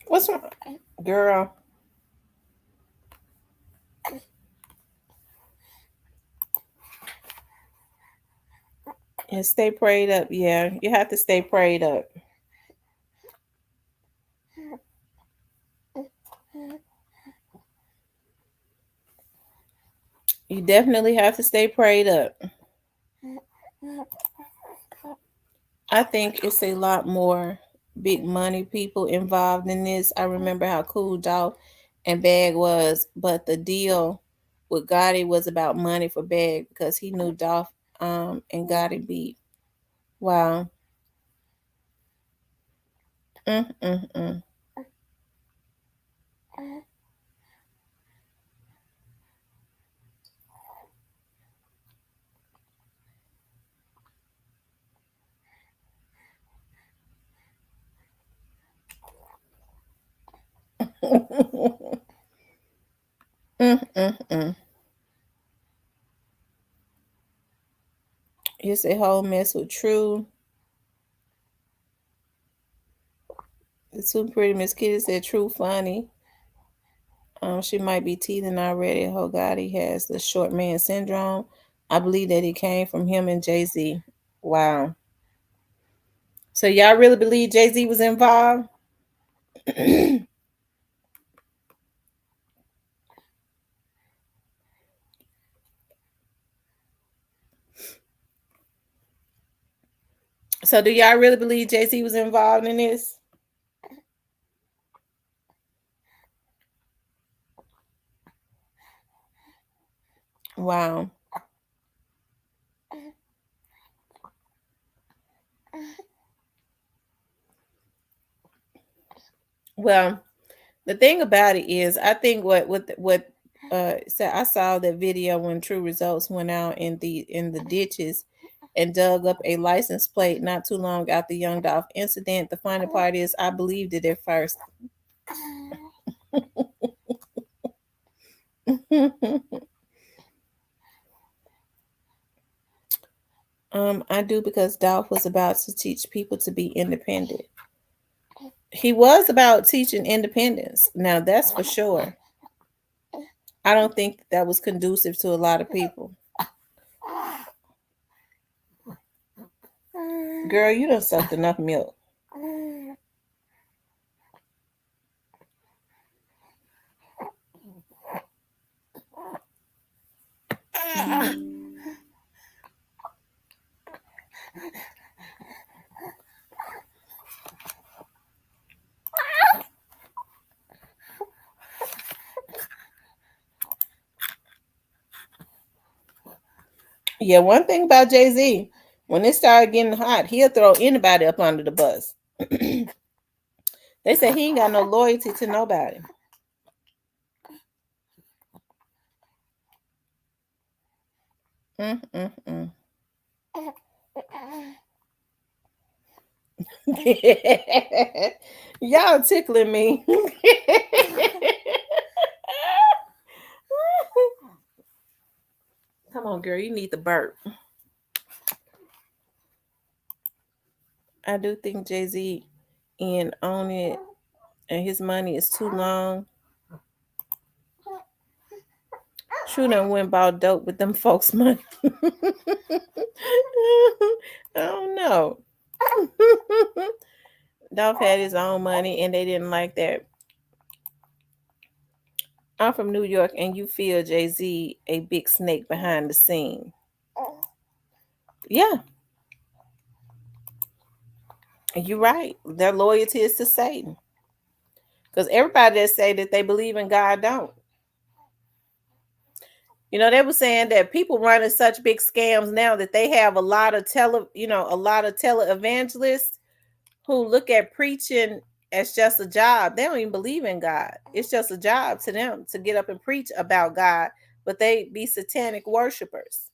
What's wrong, girl? And stay prayed up. Yeah, you have to stay prayed up. You definitely have to stay prayed up. I think it's a lot more big money people involved in this. I remember how cool Dolph and Bag was, but the deal with Gotti was about money for Bag because he knew Dolph and Gotti beat. Wow. Mm, mm, mm. Mm, mm, mm. It's a whole mess with True. The two pretty Miss Kitty said True funny. She might be teething already. Hogati has the short man syndrome. I believe that it came from him and Jay Z. Wow. So y'all really believe Jay Z was involved? So do y'all really believe Jay Z was involved in this? Wow. Well, the thing about it is, I think what so I saw that video when True Results went out in the ditches and dug up a license plate not too long after Young Dolph incident. The funny part is I believed it at first. I do because Dolph was about to teach people to be independent. He was about teaching independence. Now that's for sure. I don't think that was conducive to a lot of people. Girl, you done sucked enough milk. Yeah, one thing about Jay Z, when it started getting hot, he'll throw anybody up under the bus. They say he ain't got no loyalty to nobody. Mm, mm, mm. Y'all tickling me. on, girl. You need the burp. I do think Jay-Z in on it, and his money is too long. True done went bought dope with them folks' money. I don't know. Dolph had his own money and they didn't like that. I'm from New York and you feel Jay-Z a big snake behind the scene. Yeah. And you're right. Their loyalty is to Satan. Because everybody that say that they believe in God don't. You know, they were saying that people running such big scams now that they have a lot of televangelists who look at preaching as just a job. They don't even believe in God. It's just a job to them to get up and preach about God, but they be satanic worshipers.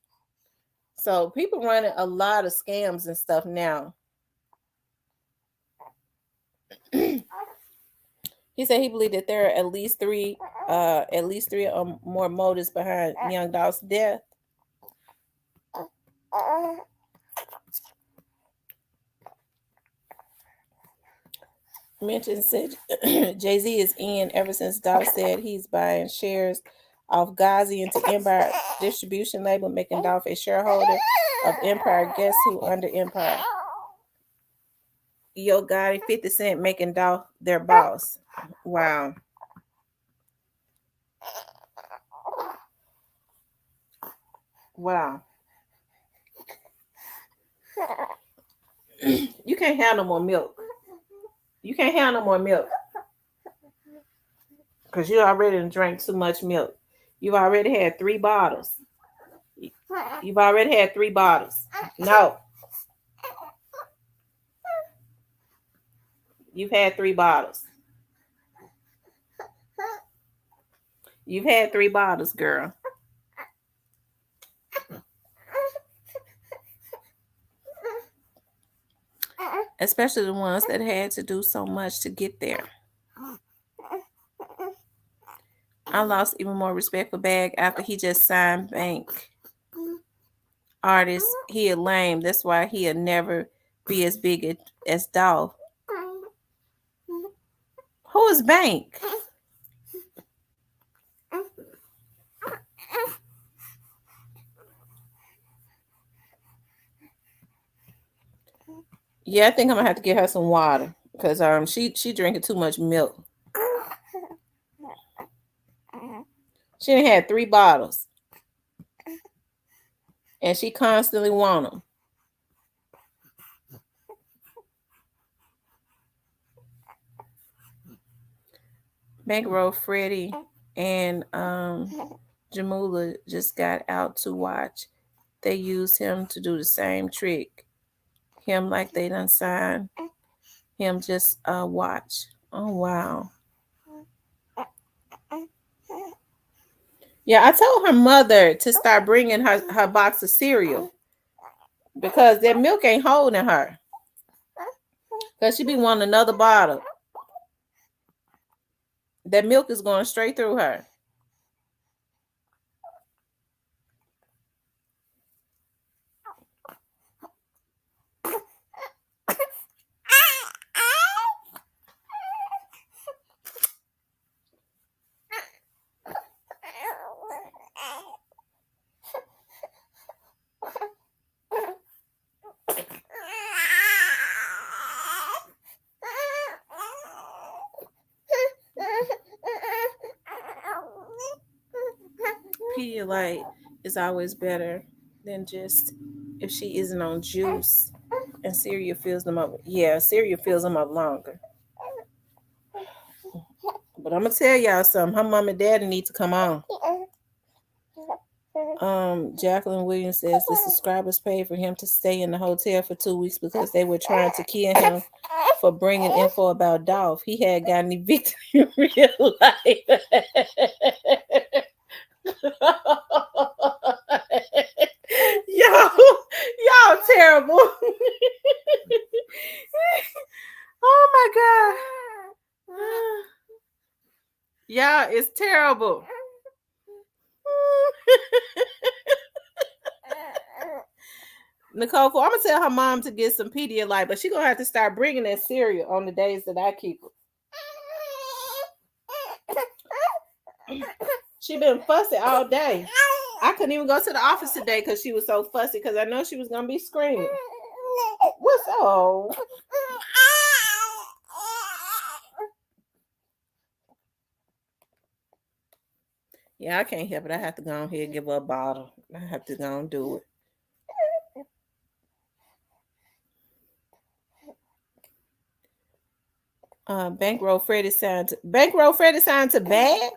So people running a lot of scams and stuff now. He said he believed that there are at least three or more motives behind young Dolph's death. Mentioned said Jay-Z is in ever since Dolph said he's buying shares of Ghazi into Empire distribution label, making Dolph a shareholder of Empire. Guess who under Empire? Yo Gotti, 50 Cent making Dolph their boss. Wow. Wow. You can't have no more milk. You can't have no more milk. Because you already drank too much milk. You've already had 3 bottles. You've already had 3 bottles. No. You've had 3 bottles. You've had 3 bottles, girl. Especially the ones that had to do so much to get there. I lost even more respect for Bag after he just signed Bank. Artist, he a lame. That's why he'll never be as big as Dolph. Who is Bank? Yeah, I think I'm gonna have to get her some water because she drinking too much milk. She done had 3 bottles, and she constantly want them. Bankroll Freddie and Jamula just got out to watch. They used him to do the same trick. Him like they done signed him, just watch. Oh wow. Yeah, I told her mother to start bringing her box of cereal because that milk ain't holding her. Because she be wanting another bottle. That milk is going straight through her. Pedialyte is always better than just if she isn't on juice, and cereal fills them up. Yeah, cereal fills them up longer. But I'm gonna tell y'all something. Her mom and daddy need to come on. Jacqueline Williams says the subscribers paid for him to stay in the hotel for 2 weeks because they were trying to kill him for bringing info about Dolph. He had gotten evicted in real life. Y'all terrible. Oh my God. Y'all, it's terrible. Nicole, I'm gonna tell her mom to get some Pedialyte, but she gonna have to start bringing that cereal on the days that I keep her. She been fussy all day. I couldn't even go to the office today because she was so fussy because I know she was gonna be screaming. What's up? Yeah, I can't help it. I have to go on here and give her a bottle. I have to go and do it. Bankroll Freddy signed to bad.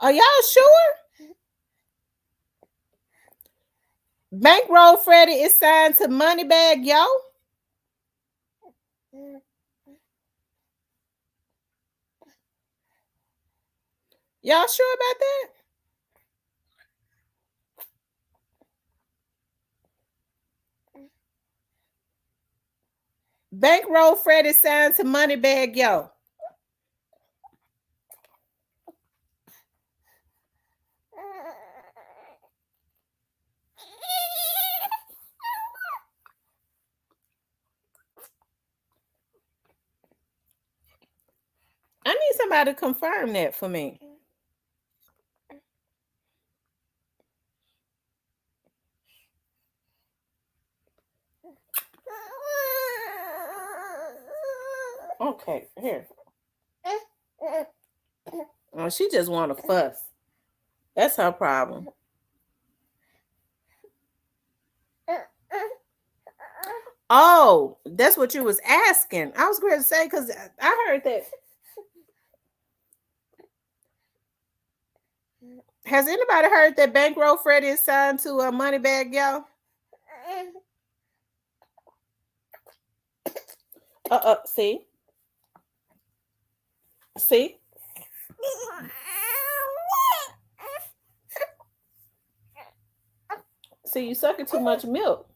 Are y'all sure? Bankroll Freddy is signed to Moneybag Yo. Y'all sure about that? Bankroll Freddy signed to Moneybag Yo. I need somebody to confirm that for me. Okay, here. Oh, she just want to fuss. That's her problem. Oh, that's what you was asking. I was going to say because I heard that. Has anybody heard that Bankroll Freddy is signed to a Moneybag Yo? See? See? See, you sucking too much milk.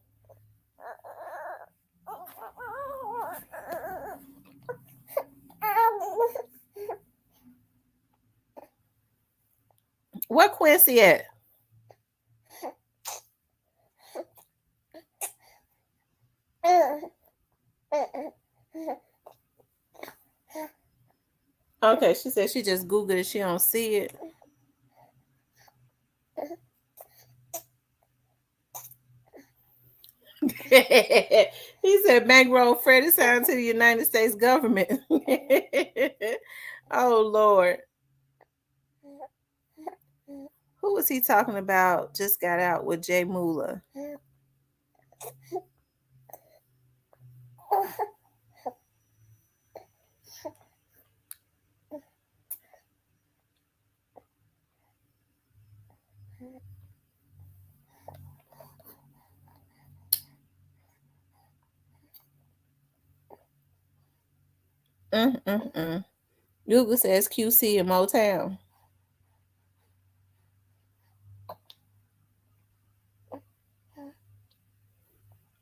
Where Quincy at? Okay, she said she just Googled it. She don't see it. He said Bankroll Freddy signed to the United States government. Oh, Lord. Who was he talking about? Just got out with Jay Moolah. Google says QC in Motown.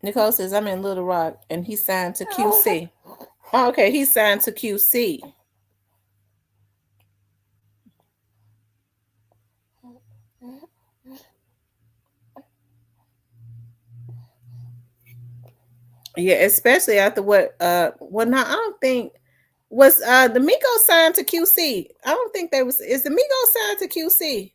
Nicole says I'm in Little Rock and he signed to QC. Oh, okay, he signed to QC. Yeah, especially after what well now I don't think was the Migos signed to QC. I don't think they was is the Migos signed to QC.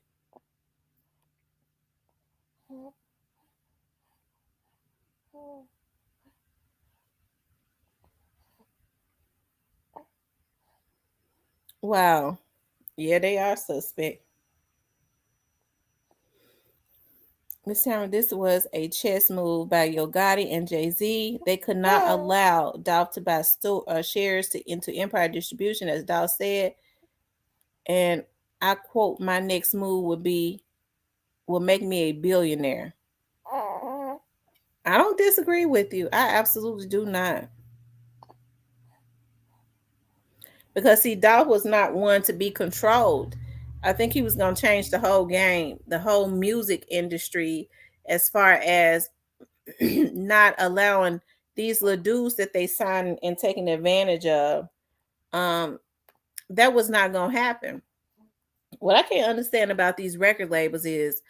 Wow. Yeah, they are suspect. Miss Hammer, this was a chess move by Yo Gotti and Jay-Z. They could not allow Dolph to buy shares into Empire Distribution, as Dolph said. And I quote, my next move will make me a billionaire. I don't disagree with you. I absolutely do not. Because see, Dolph was not one to be controlled. I think he was going to change the whole game, the whole music industry, as far as not allowing these little dudes that they signed and taking advantage of. That was not going to happen. What I can't understand about these record labels is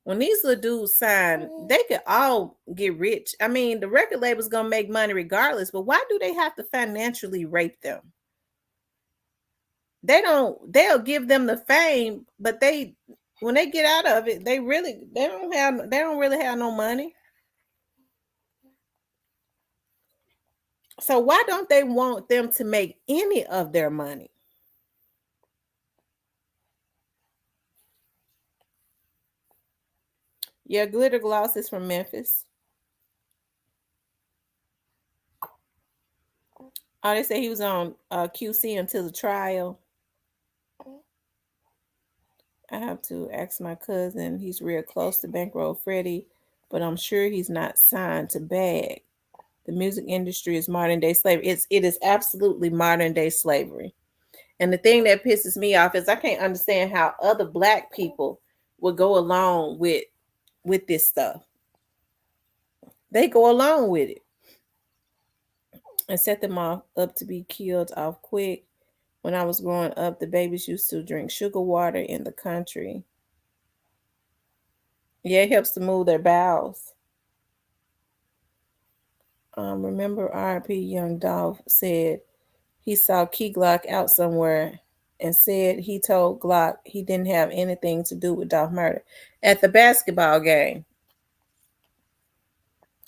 When these little dudes sign, they could all get rich. I mean, the record label's gonna make money regardless, but why do they have to financially rape them? They'll give them the fame, but they when they get out of it, they don't really have no money. So why don't they want them to make any of their money? Yeah, Glitter Gloss is from Memphis. Oh, they say he was on QC until the trial. I have to ask my cousin. He's real close to Bankroll Freddie, but I'm sure he's not signed to Bag. The music industry is modern day slavery. It is absolutely modern day slavery. And the thing that pisses me off is I can't understand how other black people would go along with this stuff. They go along with it and set them off up to be killed off quick. When I was growing up, the babies used to drink sugar water in the country. Yeah, it helps to move their bowels. Remember RP Young Dolph said he saw Key Glock out somewhere and said he told Glock he didn't have anything to do with Dolph murder at the basketball game.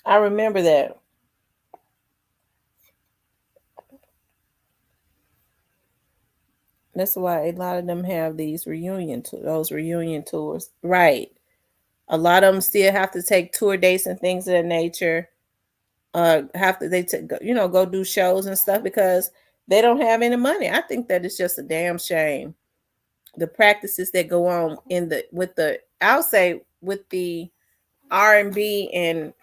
I remember that. That's why a lot of them have these those reunion tours. Right. A lot of them still have to take tour dates and things of that nature. Have to go do shows and stuff because they don't have any money. I think that it's just a damn shame. The practices that go on I'll say with the R&B and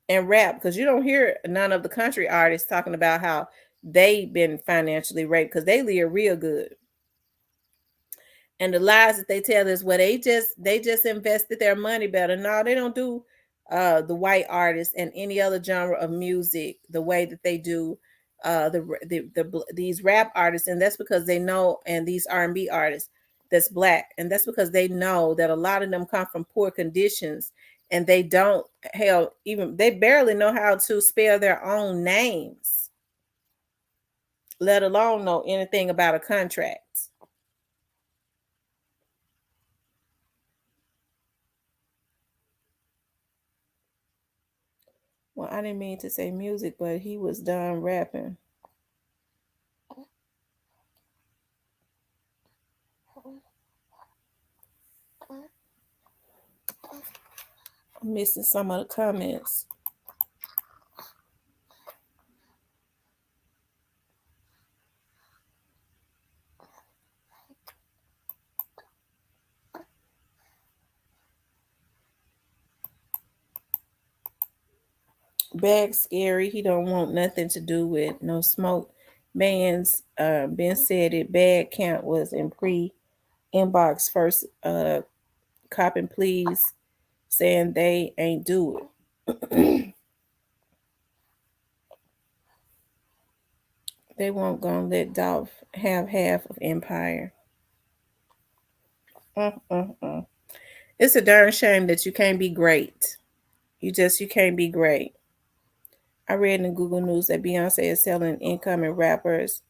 rap, because you don't hear none of the country artists talking about how they've been financially raped because they live real good. And the lies that they tell is they just invested their money better. No, they don't do the white artists and any other genre of music the way that they do these rap artists, and that's because they know, and these R&B artists that's black, and that's because they know that a lot of them come from poor conditions, and they don't they barely know how to spell their own names, let alone know anything about a contract. Well, I didn't mean to say music, but he was done rapping. I'm missing some of the comments. Bag scary. He don't want nothing to do with no smoke bans. Ben said it. Bag count was in inbox first. Copping please, saying they ain't do it. They won't gonna let Dolph have half of Empire. Mm-mm-mm. It's a darn shame that you can't be great. You can't be great. I read in Google News that Beyonce is selling incoming rappers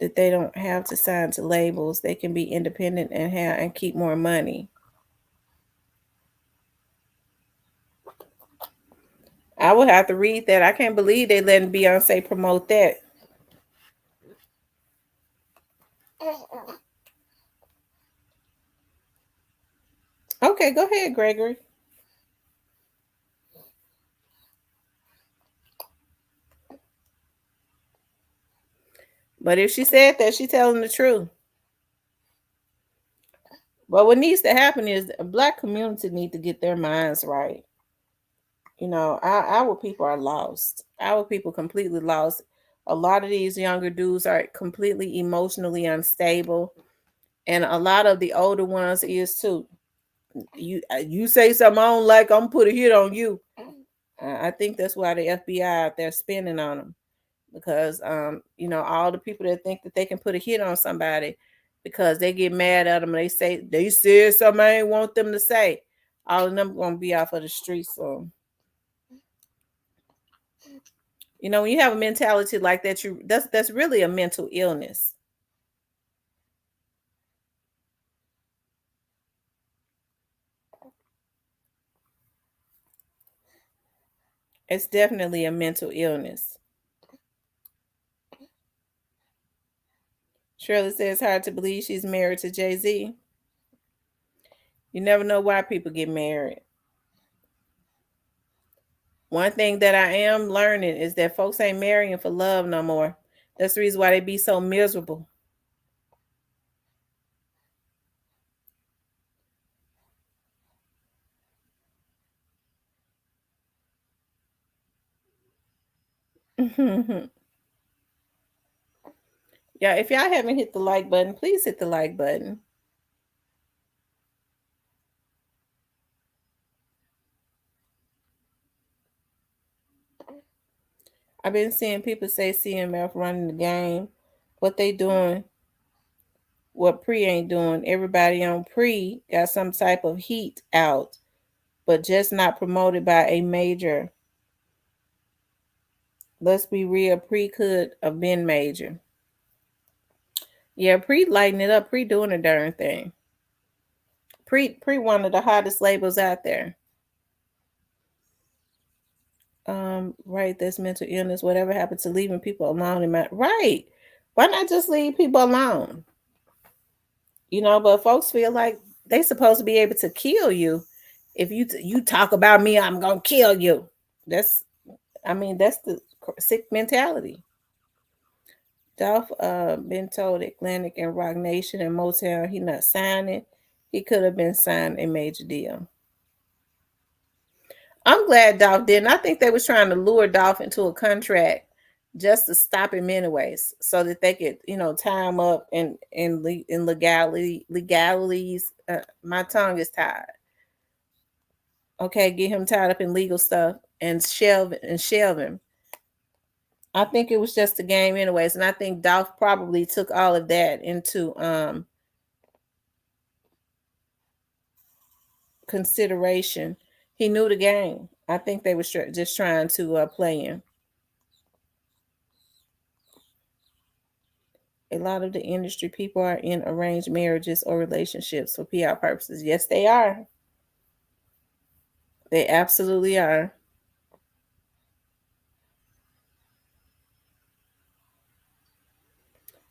that they don't have to sign to labels. They can be independent and keep more money. I would have to read that. I can't believe they letting Beyonce promote that. Okay, go ahead, Gregory. But if she said that, she telling the truth. But what needs to happen is the black community need to get their minds right. Our people are lost. Our people completely lost. A lot of these younger dudes are completely emotionally unstable, and a lot of the older ones is too. You say something I don't like, I'm gonna put a hit on you. I think that's why the FBI out there spending on them, because all the people that think that they can put a hit on somebody because they get mad at them and they said something I ain't want them to say. All of them gonna be off of the streets. So when you have a mentality like that, that's really a mental illness. It's definitely a mental illness. Shirley says hard to believe she's married to Jay-Z. You never know why people get married. One thing that I am learning is that folks ain't marrying for love no more. That's the reason why they be so miserable. Yeah, if y'all haven't hit the like button, please hit the like button. I've been seeing people say CMF running the game. What they doing, what Pre ain't doing. Everybody on Pre got some type of heat out, but just not promoted by a major. Let's be real, Pre could have been major. Yeah, Pre lighting it up. Pre doing a darn thing. Pre one of the hottest labels out there. Right, that's mental illness. Whatever happened to leaving people alone in my right? Why not just leave people alone? But folks feel like they supposed to be able to kill you. If you talk about me, I'm gonna kill you. That's that's the sick mentality. Dolph been told Atlantic and Rock Nation and Motown he not signing. He could have been signed a major deal. I'm glad Dolph didn't. I think they was trying to lure Dolph into a contract just to stop him anyways, so that they could, tie him up in legalities. My tongue is tied. Okay, get him tied up in legal stuff and shelve him. I think it was just a game anyways, and I think Dolph probably took all of that into consideration. He knew the game. I think they were just trying to play him. A lot of the industry people are in arranged marriages or relationships for PR purposes. Yes, they are. They absolutely are.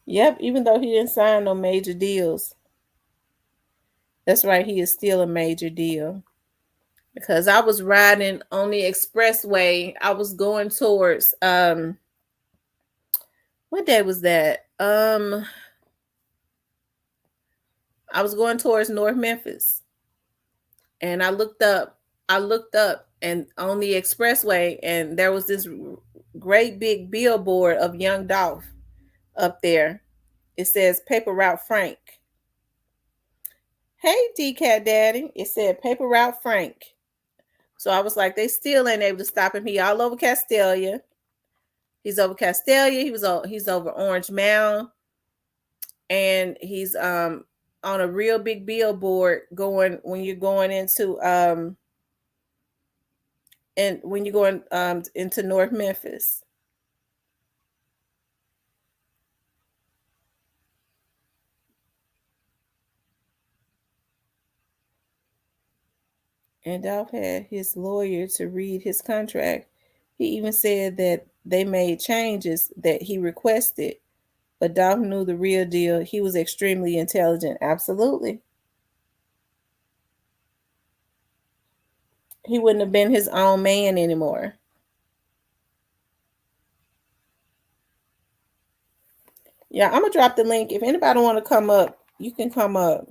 Yep, even though he didn't sign no major deals. That's right, he is still a major deal. Because I was riding on the expressway. I was going towards what day was that? I was going towards North Memphis. And I looked up and on the expressway, and there was this great big billboard of Young Dolph up there. It says Paper Route Frank. Hey, D-Cat Daddy. It said Paper Route Frank. So I was like, they still ain't able to stop him. He all over Castelia. He's over Castelia. He's over Orange Mound. And he's on a real big billboard when you're going into and when you're going into North Memphis. And Dolph had his lawyer to read his contract. He even said that they made changes that he requested, but Dolph knew the real deal. He was extremely intelligent. Absolutely. He wouldn't have been his own man anymore. Yeah, I'm gonna drop the link. If anybody want to come up, you can come up.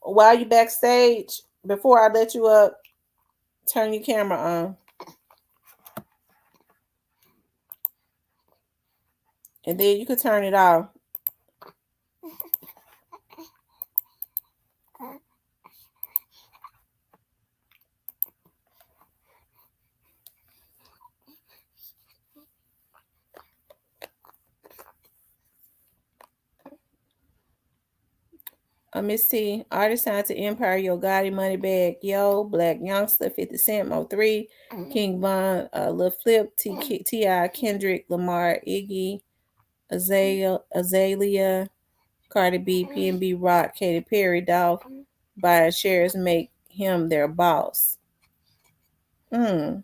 While you backstage, before I let you up, turn your camera on. And then you could turn it off. Miss T, artist signed to Empire, Yo Gotti, Moneybag, Yo, Black Youngster, 50 Cent, Mo 3, King Von, Lil Flip, T.I., Kendrick, Lamar, Iggy, Azalea, Cardi B, PNB Rock, Katy Perry, Dolph, buying shares make him their boss. Mm.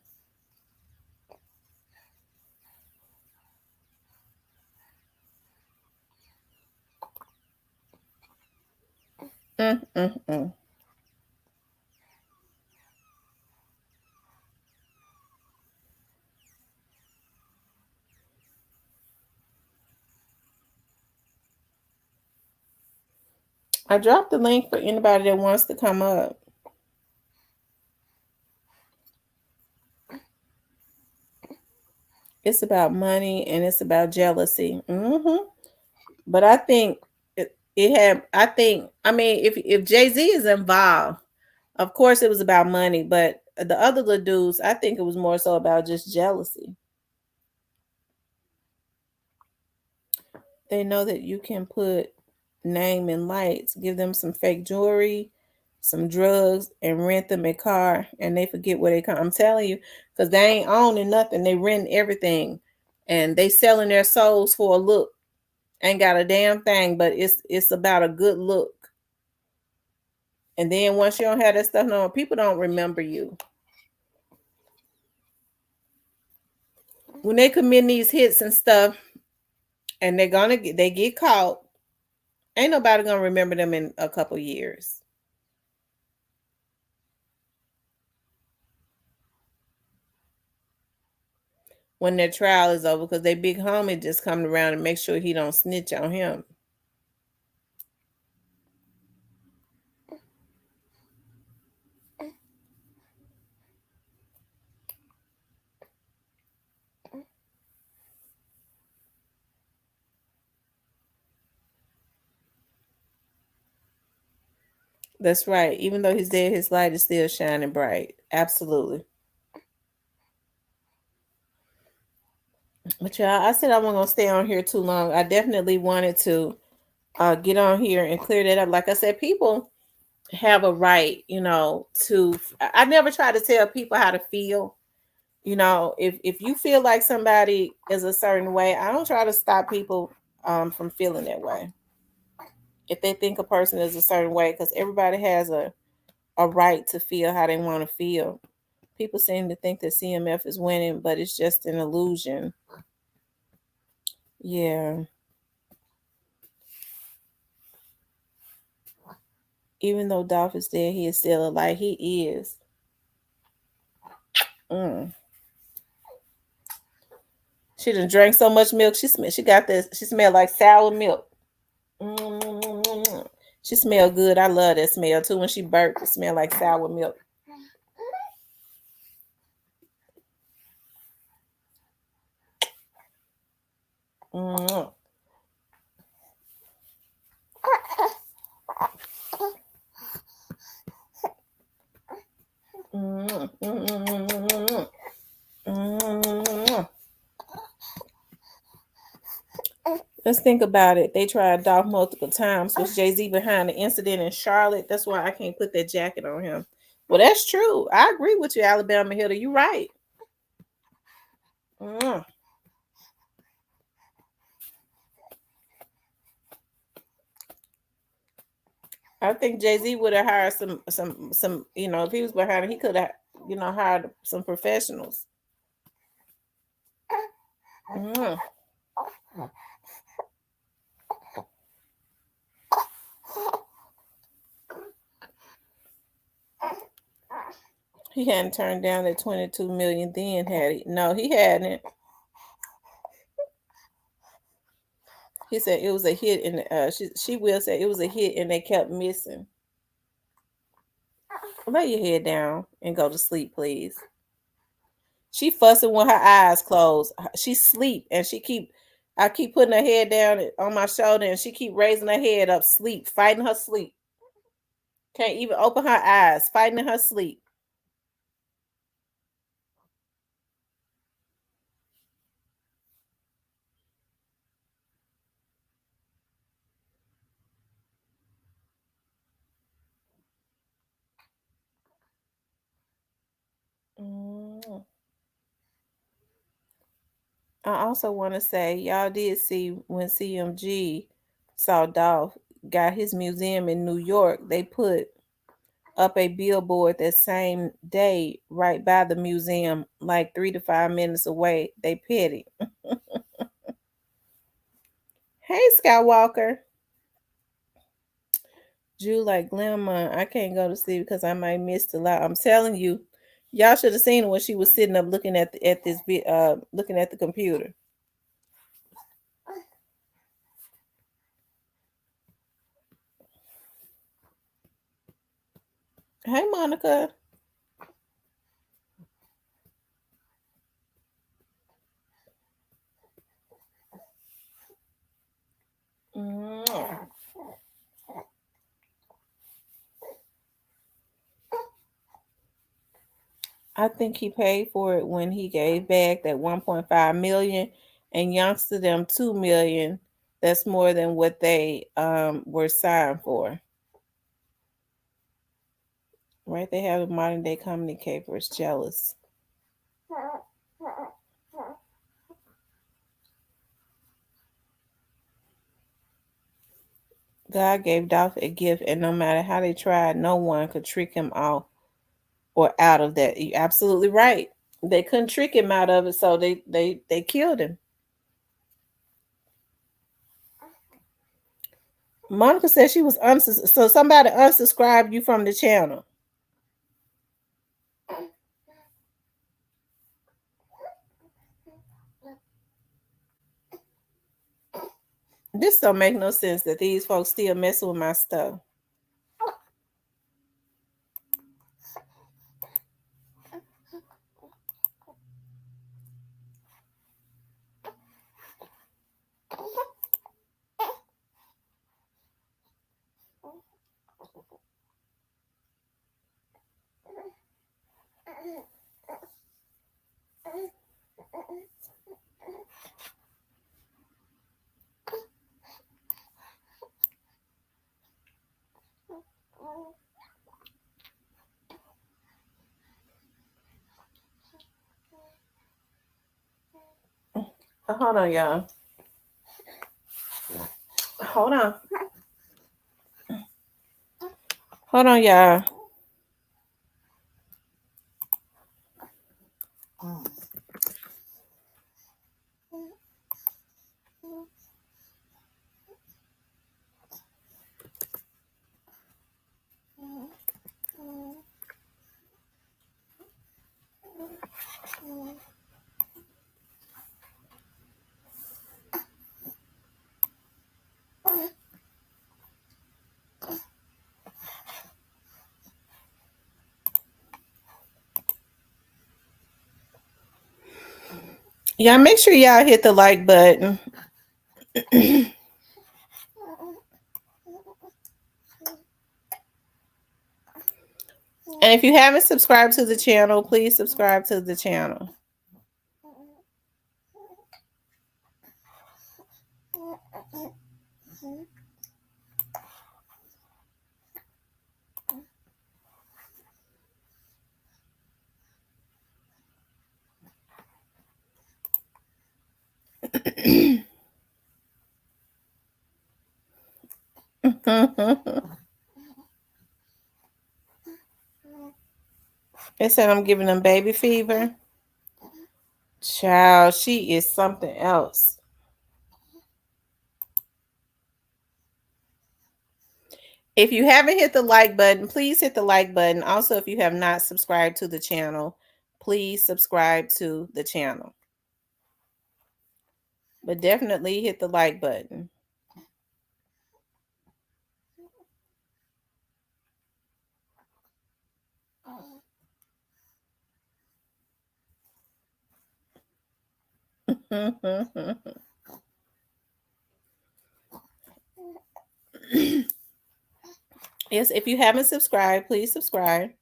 Mm, mm, mm. I dropped the link for anybody that wants to come up. It's about money and it's about jealousy. But I think it had. I think. I mean, if Jay-Z is involved, of course it was about money. But the other little dudes, I think it was more so about just jealousy. They know that you can put name in lights, give them some fake jewelry, some drugs, and rent them a car, and they forget where they come. I'm telling you, because they ain't owning nothing. They rent everything, and they selling their souls for a look. Ain't got a damn thing, but it's about a good look. And then once you don't have that stuff, no, people don't remember you. When they commit these hits and stuff, and they get caught, ain't nobody gonna remember them in a couple years. When their trial is over, because they big homie just coming around and make sure he don't snitch on him. That's right. Even though he's dead, his light is still shining bright. Absolutely. But y'all, I said I wasn't gonna stay on here too long. I definitely wanted to get on here and clear that up. Like I said, people have a right, to. I never try to tell people how to feel. If you feel like somebody is a certain way, I don't try to stop people from feeling that way. If they think a person is a certain way, because everybody has a right to feel how they want to feel. People seem to think that CMF is winning, but it's just an illusion. Yeah. Even though Dolph is dead, he is still alive. He is. Mm. She done drank so much milk. She got this. She smelled like sour milk. Mm. She smelled good. I love that smell too. When she burped, it smelled like sour milk. Mm. Mm. Mm. Mm. Let's think about it. They tried Dolph multiple times. Was Jay-Z behind the incident in Charlotte? That's why I can't put that jacket on him. Well, that's true. I agree with you, Alabama Hitter. You're right. Mm. I think Jay-Z would have hired some. If he was behind it, he could have, hired some professionals. Mm. He hadn't turned down that 22 million then, had he? No, he hadn't. He said it was a hit, and she will say it was a hit, and they kept missing. Lay your head down and go to sleep, please. She fussing with her eyes closed. She sleep, and I keep putting her head down on my shoulder, and she keep raising her head up, sleep, fighting her sleep. Can't even open her eyes, fighting her sleep. I also want to say y'all did see when CMG saw Dolph got his museum in New York, they put up a billboard that same day right by the museum, like 3 to 5 minutes away. They petty. Hey Skywalker. Jew like Grandma, I can't go to sleep because I might miss the lot. I'm telling you, y'all should have seen her when she was sitting up looking at looking at the computer. Hey Monica. Mwah. I think he paid for it when he gave back that 1.5 million and youngster them 2 million. That's more than what they were signed for. Right? They have a modern day communicators jealous. God gave Dolph a gift, and no matter how they tried, no one could trick him off or out of that. You're absolutely right. They couldn't trick him out of it, so they killed him. Monica said she was so somebody unsubscribed you from the channel. This don't make no sense that these folks still messing with my stuff. Hold on, y'all. Hold on. Hold on, y'all. Yeah, make sure y'all hit the like button. And if you haven't subscribed to the channel, please subscribe to the channel. They said I'm giving them baby fever. Child, she is something else. If you haven't hit the like button, please hit the like button. Also, if you have not subscribed to the channel, please subscribe to the channel. But definitely hit the like button. Yes, if you haven't subscribed, please subscribe.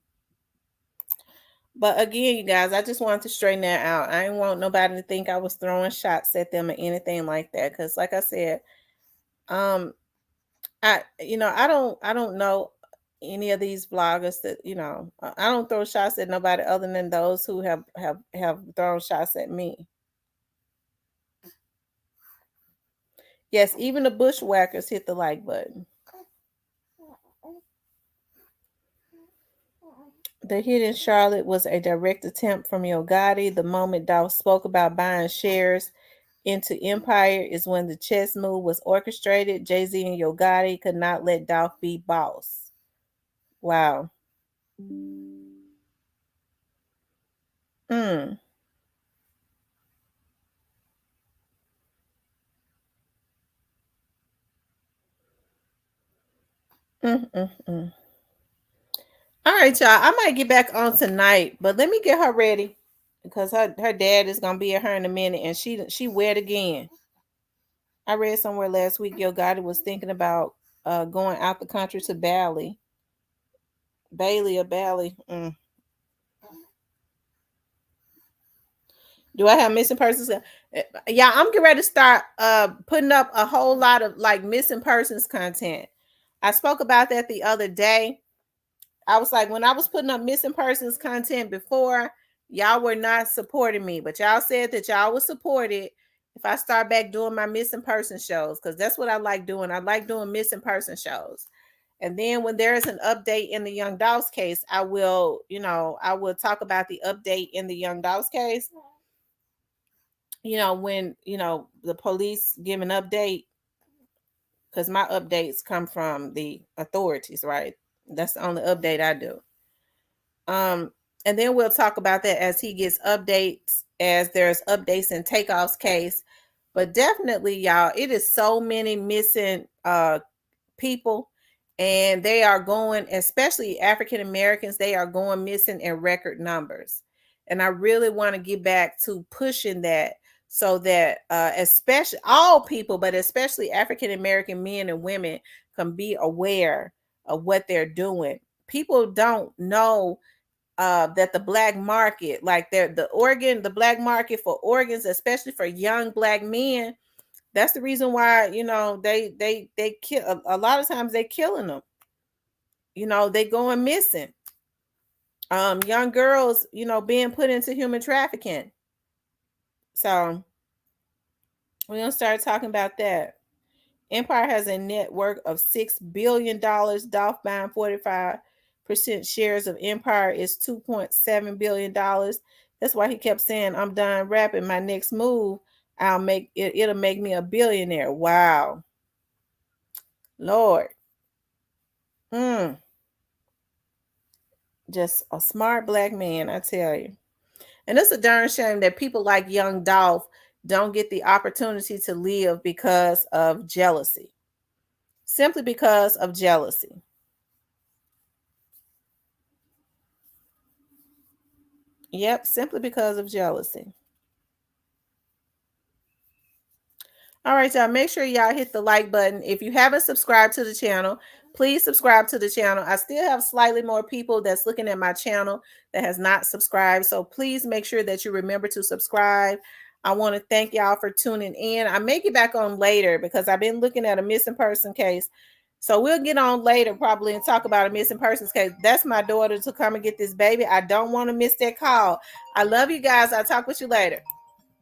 But again, you guys, I just wanted to straighten that out. I didn't want nobody to think I was throwing shots at them or anything like that. Because, like I said, um, I don't know any of these vloggers that I don't throw shots at nobody other than those who have thrown shots at me. Yes, even the bushwhackers hit the like button. The hit in Charlotte was a direct attempt from Yo Gotti. The moment Dolph spoke about buying shares into Empire is when the chess move was orchestrated. Jay-Z and Yo Gotti could not let Dolph be boss. Wow. Mm. Mm. All right, y'all. I might get back on tonight, but let me get her ready because her dad is gonna be at her in a minute, and she wet again. I read somewhere last week Yo Gotti was thinking about going out the country to Bali, Bailey or Bali. Do I have missing persons? Yeah, I'm getting ready to start putting up a whole lot of like missing persons content. I spoke about that the other day. I was like, when I was putting up missing persons content before, y'all were not supporting me, but y'all said that y'all would support it if I start back doing my missing person shows, because that's what I like doing. I like doing missing person shows. And then when there is an update in the Young Dolph's case, I will, I will talk about the update in the Young Dolph's case. When, the police give an update, because my updates come from the authorities, right? That's the only update I do. And then we'll talk about that as he gets updates, as there's updates in Takeoff's case. But definitely, y'all, it is so many missing people, and they are going, especially African Americans, they are going missing in record numbers. And I really want to get back to pushing that so that especially all people, but especially African American men and women can be aware of what they're doing. People don't know that the black market, like the black market for organs, especially for young black men, that's the reason why they kill a lot of times. They killing them. They going missing. Young girls, being put into human trafficking. So we're gonna start talking about that. Empire has a net worth of $6 billion. Dolph buying 45% shares of Empire is $2.7 billion. That's why he kept saying, "I'm done rapping. My next move, I'll make it. It'll make me a billionaire." Wow, Lord. Just a smart black man, I tell you. And it's a darn shame that people like young Dolph don't get the opportunity to live because of jealousy. Simply because of jealousy. Yep, simply because of jealousy. All right, y'all. Make sure y'all hit the like button. If you haven't subscribed to the channel, please subscribe to the channel. I still have slightly more people that's looking at my channel that has not subscribed. So please make sure that you remember to subscribe. I want to thank y'all for tuning in. I may get back on later because I've been looking at a missing person case. So we'll get on later probably and talk about a missing persons case. That's my daughter to come and get this baby. I don't want to miss that call. I love you guys. I'll talk with you later.